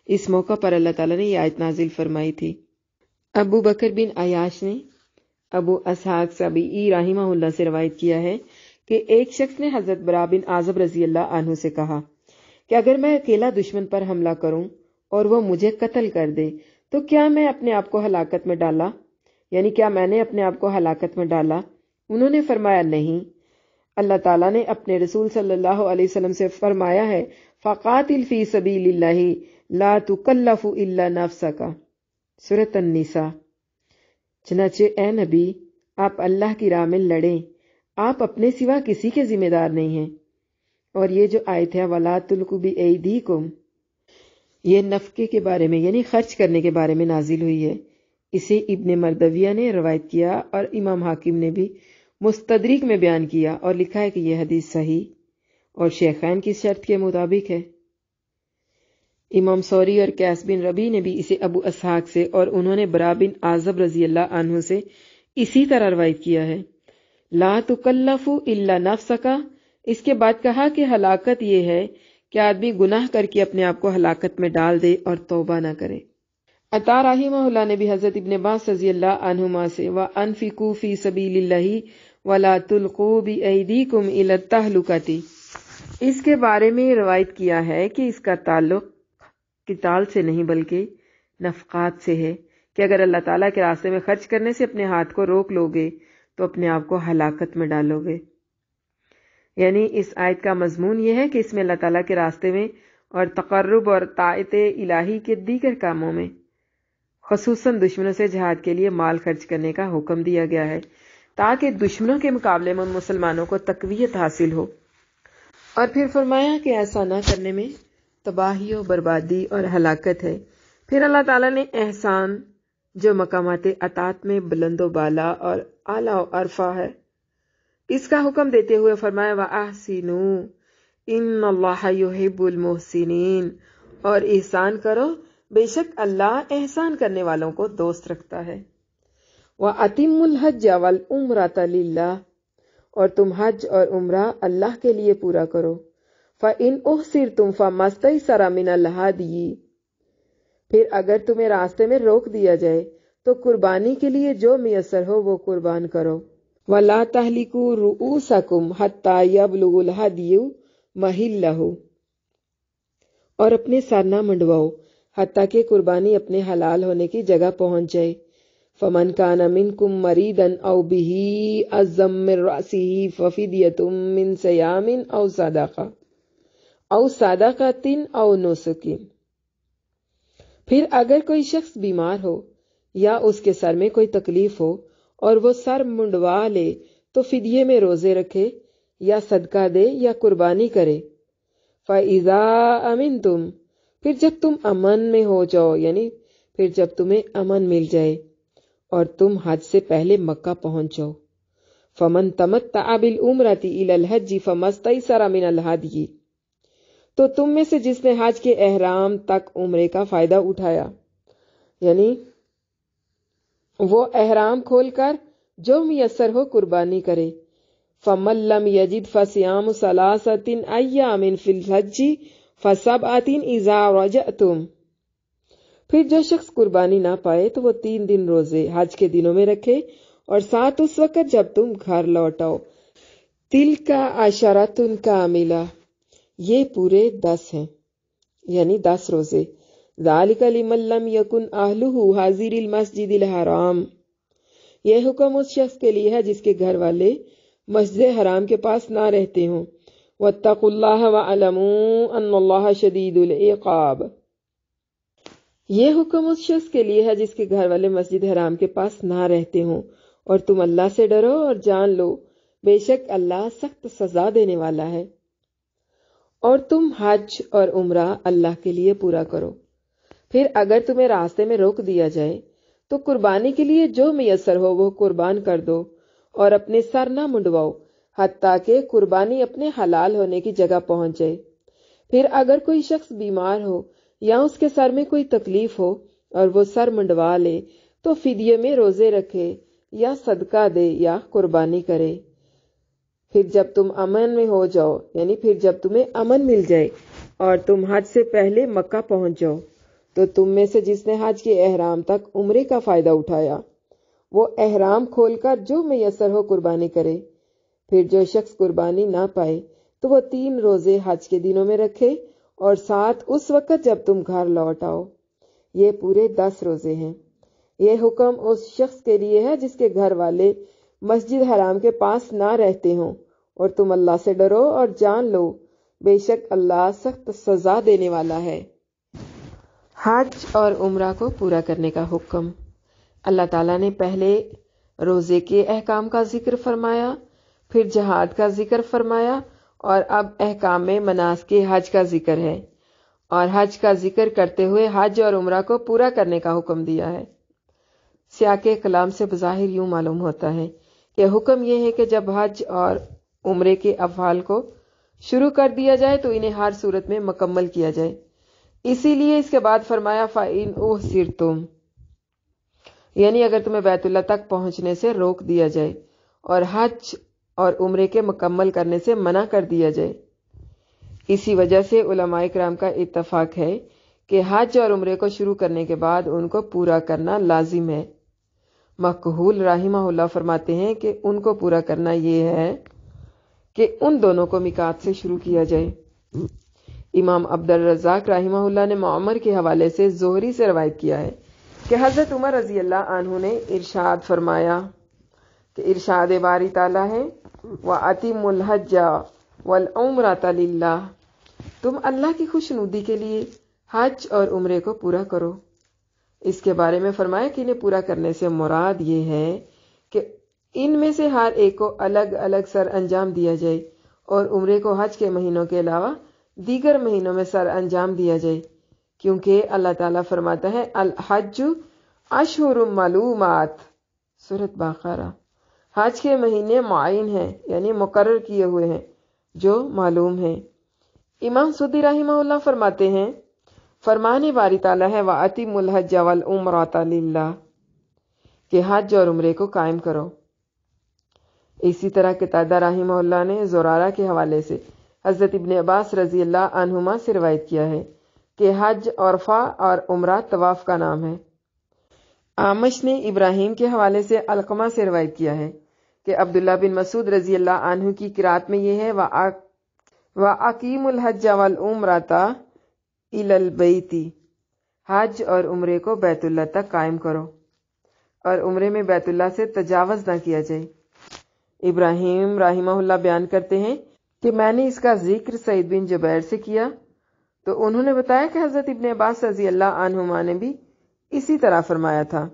اس موقع پر اللہ تعالیٰ نے یہ آیت نازل فرمائی تھی۔ ابو بکر بن عیاش نے ابو اسحاق سبیعی رحمہ اللہ سے روایت کیا ہے کہ ایک شخص نے حضرت برا بن عازب رضی اللہ عنہ سے کہا کہ اگر میں اکیلا دشمن پر حملہ کروں اور وہ مجھے قتل کر دے تو کیا میں اپنے آپ کو ہلاکت میں ڈالا؟ یعنی کیا میں نے اپنے آپ کو ہلاکت میں ڈالا؟ انہوں نے فرمایا، نہیں، اللہ تعالیٰ نے اپنے رسول صلی اللہ علیہ وسلم سے فرمایا ہے، فَقَاتِلْ فِي سَبِيلِ اللَّهِ لَا تُكَلَّفُ إِلَّا نَفْسَكَ، سورۃ النساء۔ چنانچہ اے نبی، آپ اللہ کی راہ میں لڑیں، آپ اپنے سوا کسی کے ذمہ دار نہیں ہیں۔ اور یہ جو آیت ہے وَلَا تُلْقُوا بِأَيْدِيكُمْ، یہ نفقے کے بارے میں یعنی خرچ کرنے کے بارے میں نازل ہوئی ہے۔ اسے ابن مردویہ نے روایت کیا اور امام حاکم نے بھی مستدرک میں بیان کیا اور لکھا ہے کہ یہ حدیث صحیح اور شیخین کی شرط کے مطابق ہے۔ امام سوری اور قیس بن ربیع نے بھی اسے ابو اسحاق سے اور انہوں نے برا بن عازب رضی اللہ عنہ سے اسی طرح روایت کیا ہے۔ لا تکلف الا نفسک، اس کے بعد کہا کہ ہلاکت یہ ہے کہ آدمی گناہ کر کے اپنے آپ کو ہلاکت میں ڈال دے اور توبہ نہ کرے۔ عطا رحمہ اللہ نے بھی حضرت ابن عباس رضی اللہ عنہما سے وَأَنفِقُوا فِي سَبِيلِ اللَّهِ وَلَا تُلْقُوا بِأَيْدِيكُمْ إِلَى التَّهْلُكَةِ، اس کے بارے میں روایت کیا ہے کہ اس کا تعلق قتال سے نہیں بلکہ نفقات سے ہے، کہ اگر اللہ تعالیٰ کے راستے میں خرچ کرنے سے اپنے ہاتھ کو روک لو گے تو اپنے آپ کو ہلاکت میں ڈالو گے۔ یعنی اس آیت کا مضمون یہ ہے کہ اس میں اللہ تعالیٰ کے راستے میں اور تقرب اور طاعت الہی کے دیگر کاموں میں خصوصاً دشمنوں سے جہاد کے لیے مال خرچ کرنے کا حکم دیا گیا ہے، تاکہ دشمنوں کے مقابلے میں مسلمانوں کو تقویت حاصل ہو۔ اور پھر فرمایا کہ ایسا نہ کرنے میں تباہی و بربادی اور ہلاکت ہے۔ پھر اللہ تعالیٰ نے احسان جو مقامات اطاعت میں بلند و بالا اور اعلیٰ و عرفہ ہے، اس کا حکم دیتے ہوئے فرمایا وَأَحْسِنُوا إِنَّ اللَّهَ يُحِبُّ الْمُحْسِنِينَ، اور احسان کرو، بے شک اللہ احسان کرنے والوں کو دوست رکھتا ہے۔ وَأَتِمُّوا الْحَجَّ وَالْعُمْرَةَ لِلَّهِ، اور تم حج اور عمرہ اللہ کے لیے پورا کرو۔ فَإِنْ أُحْصِرْتُمْ فَمَا اسْتَيْسَرَ مِنَ الْهَدْيِ، پھر اگر تمہیں راستے میں روک دیا جائے تو قربانی کے لیے جو میسر ہو وہ قربان کرو۔ وَلَا تَحْلِقُوا رُؤُوسَكُمْ حَتَّى يَبْلُغَ الْهَدْيُ مَحِلَّهُ، اور اپنے سر نہ منڈواؤ حتیٰ کہ قربانی اپنے حلال ہونے کی جگہ پہنچ جائے۔ فَمَنْ كَانَ مِنْكُمْ مَرِيضًا أَوْ بِهِ أَذًى مِّن رَأْسِهِ فَفِدْيَةٌ مِّن صِيَامٍ أَوْ صَدَقَةٍ أَوْ نُسُكٍ، پھر اگر کوئی شخص بیمار ہو یا اس کے سر میں کوئی تکلیف ہو اور وہ سر منڈوا لے تو فدیے میں روزے رکھے یا صدقہ دے یا قربانی کرے۔ فَإِذَا أَمِنْتُمْ، پھر جب تم امن میں ہو جاؤ، یعنی پھر جب تمہیں امن مل جائے اور تم حج سے پہلے مکہ پہنچ جاؤ۔ فَمَن تَمَتَّعَ بِالْعُمْرَةِ إِلَى الْحَجِّ فَمَا اسْتَيْسَرَ مِنَ الْهَدْيِ، تو تم میں سے جس نے حج کے احرام تک عمرے کا فائدہ اٹھایا، یعنی وہ احرام کھول کر جو میسر ہو قربانی کرے۔ فَمَن لَّمْ يَجِدْ فَصِيَامُ ثَلَاثَةٍ أَيَّامٍ فِي الْحَجِّ فَسَبْعَةٍ إِذَا رَجَعْتُمْ، پھر جو شخص قربانی نہ پائے تو وہ 3 دن روزے حج کے دنوں میں رکھے اور 7 اس وقت جب تم گھر لوٹاؤ۔ تِلْکَ عَشَرَةٌ کاملہ، یہ پورے 10 ہیں، یعنی 10 روزے۔ ذَلِكَ لِمَن لَّمْ يَكُنْ أَهْلُهُ حَاضِرِي الْمَسْجِدِ الْحَرَامِ، یہ حکم اس شخص کے لیے ہے جس کے گھر والے مسجد حرام کے پاس نہ رہتے ہوں۔ وَاتَّقُوا اللَّهَ وَاعْلَمُوا أَنَّ اللَّهَ شَدِيدُ الْعِقَابِ، یہ حکم اس شخص کے لیے ہے جس کے گھر والے مسجد حرام کے پاس نہ رہتے ہوں، اور تم اللہ سے ڈرو اور جان لو بے شک اللہ سخت سزا دینے والا ہے۔ اور تم حج اور عمرہ اللہ کے لیے پورا کرو، پھر اگر تمہیں راستے میں روک دیا جائے تو قربانی کے لیے جو میسر ہو وہ قربان کر دو، اور اپنے سر نہ منڈواؤ حتیٰ کہ قربانی اپنے حلال ہونے کی جگہ پہنچ جائے۔ پھر اگر کوئی شخص بیمار ہو یا اس کے سر میں کوئی تکلیف ہو اور وہ سر منڈوا لے تو فدیے میں روزے رکھے یا صدقہ دے یا قربانی کرے۔ پھر جب تم امن میں ہو جاؤ، یعنی پھر جب تمہیں امن مل جائے اور تم حج سے پہلے مکہ پہنچ جاؤ، تو تم میں سے جس نے حج کے احرام تک عمرے کا فائدہ اٹھایا وہ احرام کھول کر جو میسر ہو قربانی کرے۔ پھر جو شخص قربانی نہ پائے تو وہ 3 روزے حج کے دنوں میں رکھے اور 7 اس وقت جب تم گھر لوٹ آؤ، یہ پورے 10 روزے ہیں۔ یہ حکم اس شخص کے لیے ہے جس کے گھر والے مسجد حرام کے پاس نہ رہتے ہوں، اور تم اللہ سے ڈرو اور جان لو بے شک اللہ سخت سزا دینے والا ہے۔ حج اور عمرہ کو پورا کرنے کا حکم۔ اللہ تعالیٰ نے پہلے روزے کے احکام کا ذکر فرمایا، پھر جہاد کا ذکر فرمایا، اور اب احکام میں مناسک حج کا ذکر ہے، اور حج کا ذکر کرتے ہوئے حج اور عمرہ کو پورا کرنے کا حکم دیا ہے۔ سیاق کلام سے بظاہر یوں معلوم ہوتا ہے کہ حکم یہ ہے کہ جب حج اور عمرے کے افعال کو شروع کر دیا جائے تو انہیں ہر صورت میں مکمل کیا جائے۔ اسی لیے اس کے بعد فرمایا فَإِنْ أُحْصِرْتُمْ، یعنی اگر تمہیں بیت اللہ تک پہنچنے سے روک دیا جائے اور حج اور عمرے کے مکمل کرنے سے منع کر دیا جائے۔ اسی وجہ سے علماء کرام کا اتفاق ہے کہ حج اور عمرے کو شروع کرنے کے بعد ان کو پورا کرنا لازم ہے۔ مکحول رحمہ اللہ فرماتے ہیں کہ ان کو پورا کرنا یہ ہے کہ ان دونوں کو میقات سے شروع کیا جائے۔ امام عبد الرزاق رحمہ اللہ نے معمر کے حوالے سے زہری سے روایت کیا ہے کہ حضرت عمر رضی اللہ عنہ نے ارشاد فرمایا کہ ارشاد باری تعالیٰ ہے وَأَتِمُّ الْحَجَّ وَالْعُمْرَةَ لِلَّهِ، تم اللہ کی خوشنودی کے لیے حج اور عمرے کو پورا کرو۔ اس کے بارے میں فرمایا کہ انہیں پورا کرنے سے مراد یہ ہے کہ ان میں سے ہر ایک کو الگ الگ سر انجام دیا جائے، اور عمرے کو حج کے مہینوں کے علاوہ دیگر مہینوں میں سر انجام دیا جائے، کیونکہ اللہ تعالیٰ فرماتا ہے الحج اشہر معلومات، سورۃ بقرہ، حج کے مہینے معین ہیں، یعنی مقرر کیے ہوئے ہیں جو معلوم ہیں۔ امام سدی رحمہ اللہ فرماتے ہیں فرمان باری تعالیٰ ہے وَأَتِمُّ الْحَجَّ وَالْعُمْرَةَ لِلَّهِ، کہ حج اور عمرے کو قائم کرو۔ اسی طرح قتادہ رحمہ اللہ نے زرارہ کے حوالے سے حضرت ابن عباس رضی اللہ عنہما سے روایت کیا ہے کہ حج عرفہ اور عمرہ طواف کا نام ہے۔ اعمش نے ابراہیم کے حوالے سے علقمہ سے روایت کیا ہے کہ عبداللہ بن مسعود رضی اللہ عنہ کی قرات میں یہ ہے وَأَقِیمُوا الْحَجَّ وَالْعُمْرَةَ إِلَى الْبَيْتِ، حج اور عمرے کو بیت اللہ تک قائم کرو اور عمرے میں بیت اللہ سے تجاوز نہ کیا جائے۔ ابراہیم رحمہ اللہ بیان کرتے ہیں کہ میں نے اس کا ذکر سعید بن جبیر سے کیا تو انہوں نے بتایا کہ حضرت ابن عباس رضی اللہ عنہما نے بھی اسی طرح فرمایا تھا۔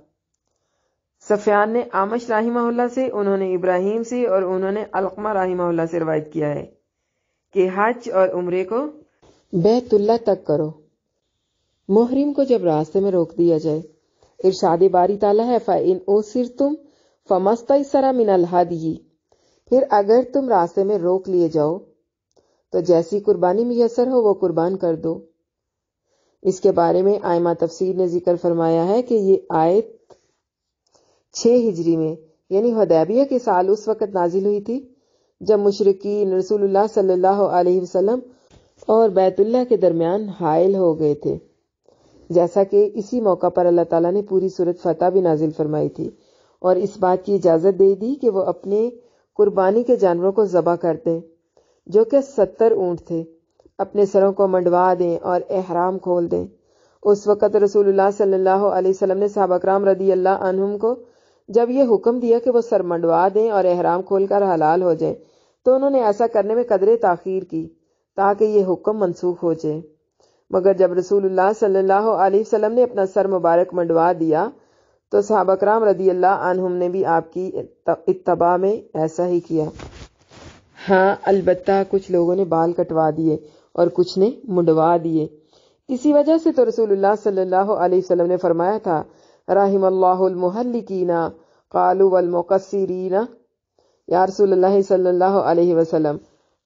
سفیان نے اعمش رحمہ اللہ سے، انہوں نے ابراہیم سے اور انہوں نے علقمہ رحمہ اللہ سے روایت کیا ہے کہ حج اور عمرے کو بیت اللہ تک کرو۔ محرم کو جب راستے میں روک دیا جائے، ارشاد باری تعالیٰ ہے فَإِنْ أُسِرْتُمْ فَمَا اسْتَيْسَرَ مِنَ الْهَدْيِ، پھر اگر تم راستے میں روک لیے جاؤ تو جیسی قربانی میسر ہو وہ قربان کر دو۔ اس کے بارے میں ائمہ تفسیر نے ذکر فرمایا ہے کہ یہ آیت 6 ہجری میں یعنی حدیبیہ کے سال اس وقت نازل ہوئی تھی جب مشرکین رسول اللہ صلی اللہ علیہ وسلم اور بیت اللہ کے درمیان حائل ہو گئے تھے، جیسا کہ اسی موقع پر اللہ تعالیٰ نے پوری سورۃ فتح بھی نازل فرمائی تھی اور اس بات کی اجازت دے دی کہ وہ اپنے قربانی کے جانوروں کو ذبح کر دیں جو کہ 70 اونٹ تھے، اپنے سروں کو منڈوا دیں اور احرام کھول دیں۔ اس وقت رسول اللہ صلی اللہ علیہ وسلم نے صحابہ کرام رضی اللہ عنہم کو جب یہ حکم دیا کہ وہ سر منڈوا دیں اور احرام کھول کر حلال ہو جائیں تو انہوں نے ایسا کرنے میں قدرے تاخیر کی تاکہ یہ حکم منسوخ ہو جائے، مگر جب رسول اللہ صلی اللہ علیہ وسلم نے اپنا سر مبارک منڈوا دیا تو صحابہ کرام رضی اللہ عنہم نے بھی آپ کی اتباع میں ایسا ہی کیا۔ ہاں البتہ کچھ لوگوں نے بال کٹوا دیے اور کچھ نے منڈوا دیے۔ اسی وجہ سے تو رسول اللہ صلی اللہ علیہ وسلم نے فرمایا تھا رحم اللہ المحلقین قالوا والمقصرین، یا رسول اللہ صلی اللہ علیہ وسلم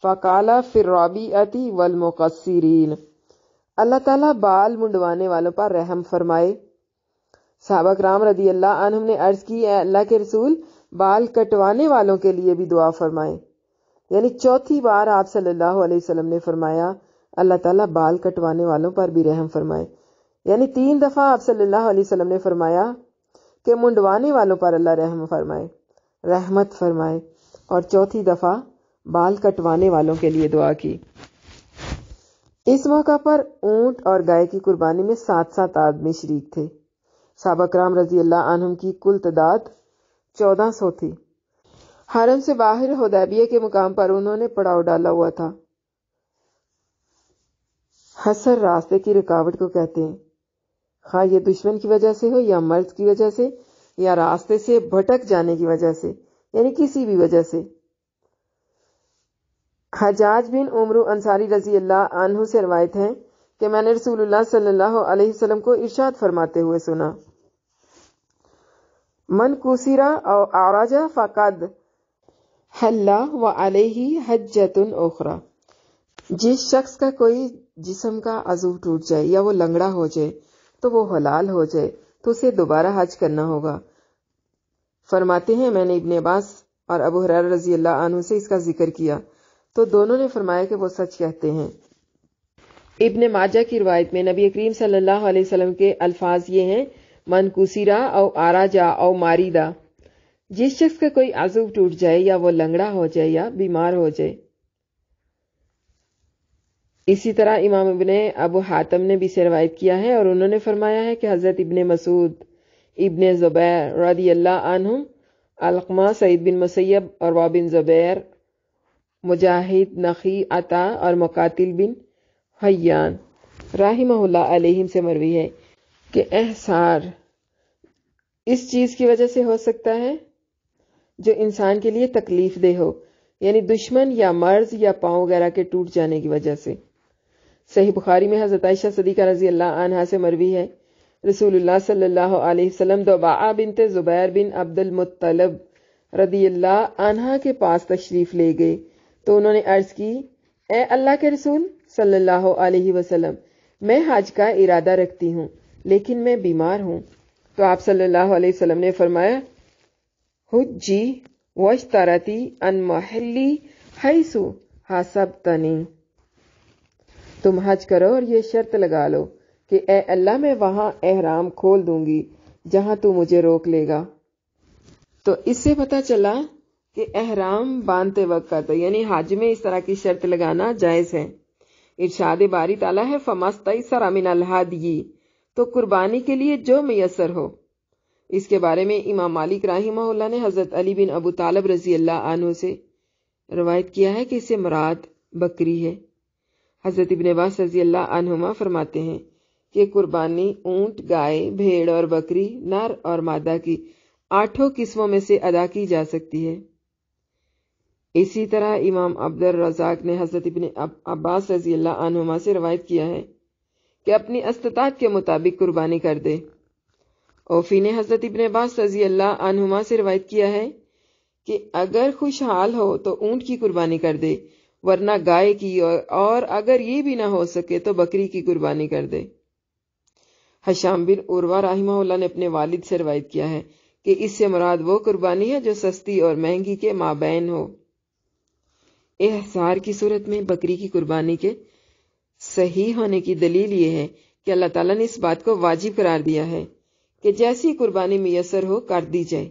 فقال فی الرابعۃ والمقصرین، اللہ تعالیٰ بال منڈوانے والوں پر رحم فرمائے۔ صحابہ کرام رضی اللہ عنہم نے عرض کی اے اللہ کے رسول، بال کٹوانے والوں کے لیے بھی دعا فرمائیں، یعنی چوتھی بار آپ صلی اللہ علیہ وسلم نے فرمایا اللہ تعالیٰ بال کٹوانے والوں پر بھی رحم فرمائے، یعنی 3 دفعہ آپ صلی اللہ علیہ وسلم نے فرمایا کہ منڈوانے والوں پر اللہ رحم فرمائے، رحمت فرمائے، اور چوتھی دفعہ بال کٹوانے والوں کے لیے دعا کی۔ اس موقع پر اونٹ اور گائے کی قربانی میں 7 آدمی شریک تھے۔ صحابہ کرام رضی اللہ عنہم کی کل تعداد 1400 تھی۔ حرم سے باہر حدیبیہ کے مقام پر انہوں نے پڑاؤ ڈالا ہوا تھا۔ حسر راستے کی رکاوٹ کو کہتے ہیں، خواہ یہ دشمن کی وجہ سے ہو یا مرض کی وجہ سے یا راستے سے بھٹک جانے کی وجہ سے، یعنی کسی بھی وجہ سے۔ حجاج بن عمرو انصاری رضی اللہ عنہ سے روایت ہے کہ میں نے رسول اللہ صلی اللہ علیہ وسلم کو ارشاد فرماتے ہوئے سنا، من کوسرا او اعرج فقد حل وعلیہ حجۃ اخری، جس شخص کا کوئی جسم کا عضو ٹوٹ جائے یا وہ لنگڑا ہو جائے تو وہ حلال ہو جائے تو اسے دوبارہ حج کرنا ہوگا۔ فرماتے ہیں میں نے ابن عباس اور ابو ہریرہ رضی اللہ عنہ سے اس کا ذکر کیا تو دونوں نے فرمایا کہ وہ سچ کہتے ہیں۔ ابن ماجہ کی روایت میں نبی کریم صلی اللہ علیہ وسلم کے الفاظ یہ ہیں، من کسیرا او آراجا او ماریدا، جس شخص کا کوئی عضو ٹوٹ جائے یا وہ لنگڑا ہو جائے یا بیمار ہو جائے۔ اسی طرح امام ابن ابو حاتم نے بھی سے روایت کیا ہے اور انہوں نے فرمایا ہے کہ حضرت ابن مسعود، ابن زبیر رضی اللہ عنہم، علقمہ، سعید بن مسیب اور بن زبیر، مجاہد، نخی، عطا اور مقاتل بن حیان رحمہ اللہ علیہم سے مروی ہے کہ احصار اس چیز کی وجہ سے ہو سکتا ہے جو انسان کے لیے تکلیف دہ ہو، یعنی دشمن یا مرض یا پاؤں وغیرہ کے ٹوٹ جانے کی وجہ سے۔ صحیح بخاری میں حضرت عائشہ صدیقہ رضی اللہ عنہا سے مروی ہے رسول اللہ صلی اللہ علیہ وسلم ضباء بنت زبیر بن عبد المطلب رضی اللہ عنہا کے پاس تشریف لے گئے تو انہوں نے عرض کی اے اللہ کے رسول صلی اللہ علیہ وسلم، میں حج کا ارادہ رکھتی ہوں لیکن میں بیمار ہوں۔ تو آپ صلی اللہ علیہ وسلم نے فرمایا حجی واشترتی ان محلی حیث حسبتنی، تم حج کرو اور یہ شرط لگا لو کہ اے اللہ میں وہاں احرام کھول دوں گی جہاں تو مجھے روک لے گا۔ تو اس سے پتہ چلا کہ احرام باندھتے وقت یعنی حج میں اس طرح کی شرط لگانا جائز ہے۔ ارشاد باری تعالیٰ ہے فَمَسْتَيْسَرَ مِنَ الْهَدْيِ، تو قربانی کے لیے جو میسر ہو۔ اس کے بارے میں امام مالک رحمہ اللہ نے حضرت علی بن ابو طالب رضی اللہ عنہ سے روایت کیا ہے کہ اس سے مراد بکری ہے۔ حضرت ابن عباس رضی اللہ عنہما فرماتے ہیں کہ قربانی اونٹ، گائے، بھیڑ اور بکری، نر اور مادہ کی 8 قسموں میں سے ادا کی جا سکتی ہے۔ اسی طرح امام عبد الرزاق نے حضرت ابن عباس رضی اللہ عنہما سے روایت کیا ہے کہ اپنی استطاعت کے مطابق قربانی کر دے۔ اوفی نے حضرت ابن عباس رضی اللہ عنہما سے روایت کیا ہے کہ اگر خوشحال ہو تو اونٹ کی قربانی کر دے، ورنہ گائے کی، اور اگر یہ بھی نہ ہو سکے تو بکری کی قربانی کر دے۔ ہشام بن عروہ رحمہ اللہ نے اپنے والد سے روایت کیا ہے کہ اس سے مراد وہ قربانی ہے جو سستی اور مہنگی کے مابین ہو۔ احصار کی صورت میں بکری کی قربانی کے صحیح ہونے کی دلیل یہ ہے کہ اللہ تعالیٰ نے اس بات کو واجب قرار دیا ہے کہ جیسی قربانی میسر ہو کر دی جائے،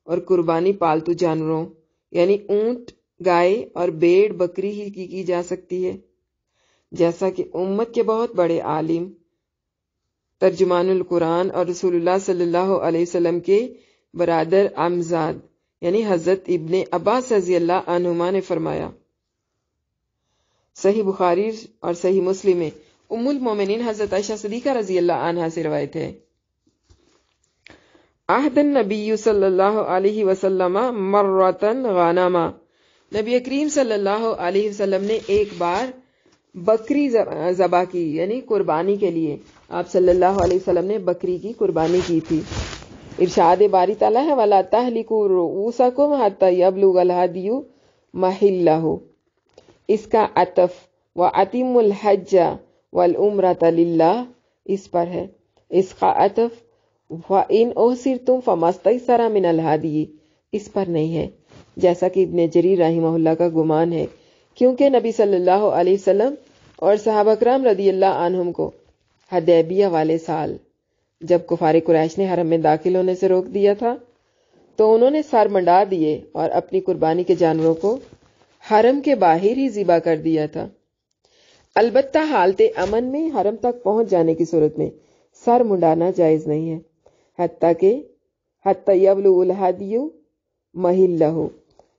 اور قربانی پالتو جانوروں یعنی اونٹ، گائے اور بھیڑ بکری ہی کی جا سکتی ہے، جیسا کہ امت کے بہت بڑے عالم ترجمان القرآن اور رسول اللہ صلی اللہ علیہ وسلم کے برادر امزاد یعنی حضرت ابن عباس رضی اللہ عنہما نے فرمایا۔ صحیح بخاری اور صحیح مسلم میں ام المومنین حضرت عائشہ صدیقہ رضی اللہ عنہا سے روایت ہے، عہد النبی صلی اللہ علیہ وسلم مرتن غنما، نبی کریم صلی اللہ علیہ وسلم نے ایک بار بکری ذبح کی یعنی قربانی کے لیے آپ صلی اللہ علیہ وسلم نے بکری کی قربانی کی تھی۔ ارشاد باری تعالیٰ ہے وَلَا تَحْلِقُوا رُؤُوسَكُمْ حَتَّى يَبْلُغَ الْهَدْيُ مَحِلَّهُ، اس کا عطف وَأَتِمُّوا الْحَجَّ وَالْعُمْرَةَ لِلَّهِ اس پر ہے، اس کا عطف وَإِنْ أُحْصِرْتُمْ فَمَا اسْتَيْسَرَ مِنَ الْهَدْيِ اس پر نہیں ہے، جیسا کہ ابن جریر رحمہ اللہ کا گمان ہے، کیونکہ نبی صلی اللہ علیہ وسلم اور صحابہ کرام رضی اللہ عنہم کو حدیبیہ والے سال جب کفار قریش نے حرم میں داخل ہونے سے روک دیا تھا تو انہوں نے سر منڈا دیے اور اپنی قربانی کے جانوروں کو حرم کے باہر ہی ذبح کر دیا تھا۔ البتہ حالت امن میں حرم تک پہنچ جانے کی صورت میں سر منڈانا جائز نہیں ہے، حتی یبلغ الہدی محلہ،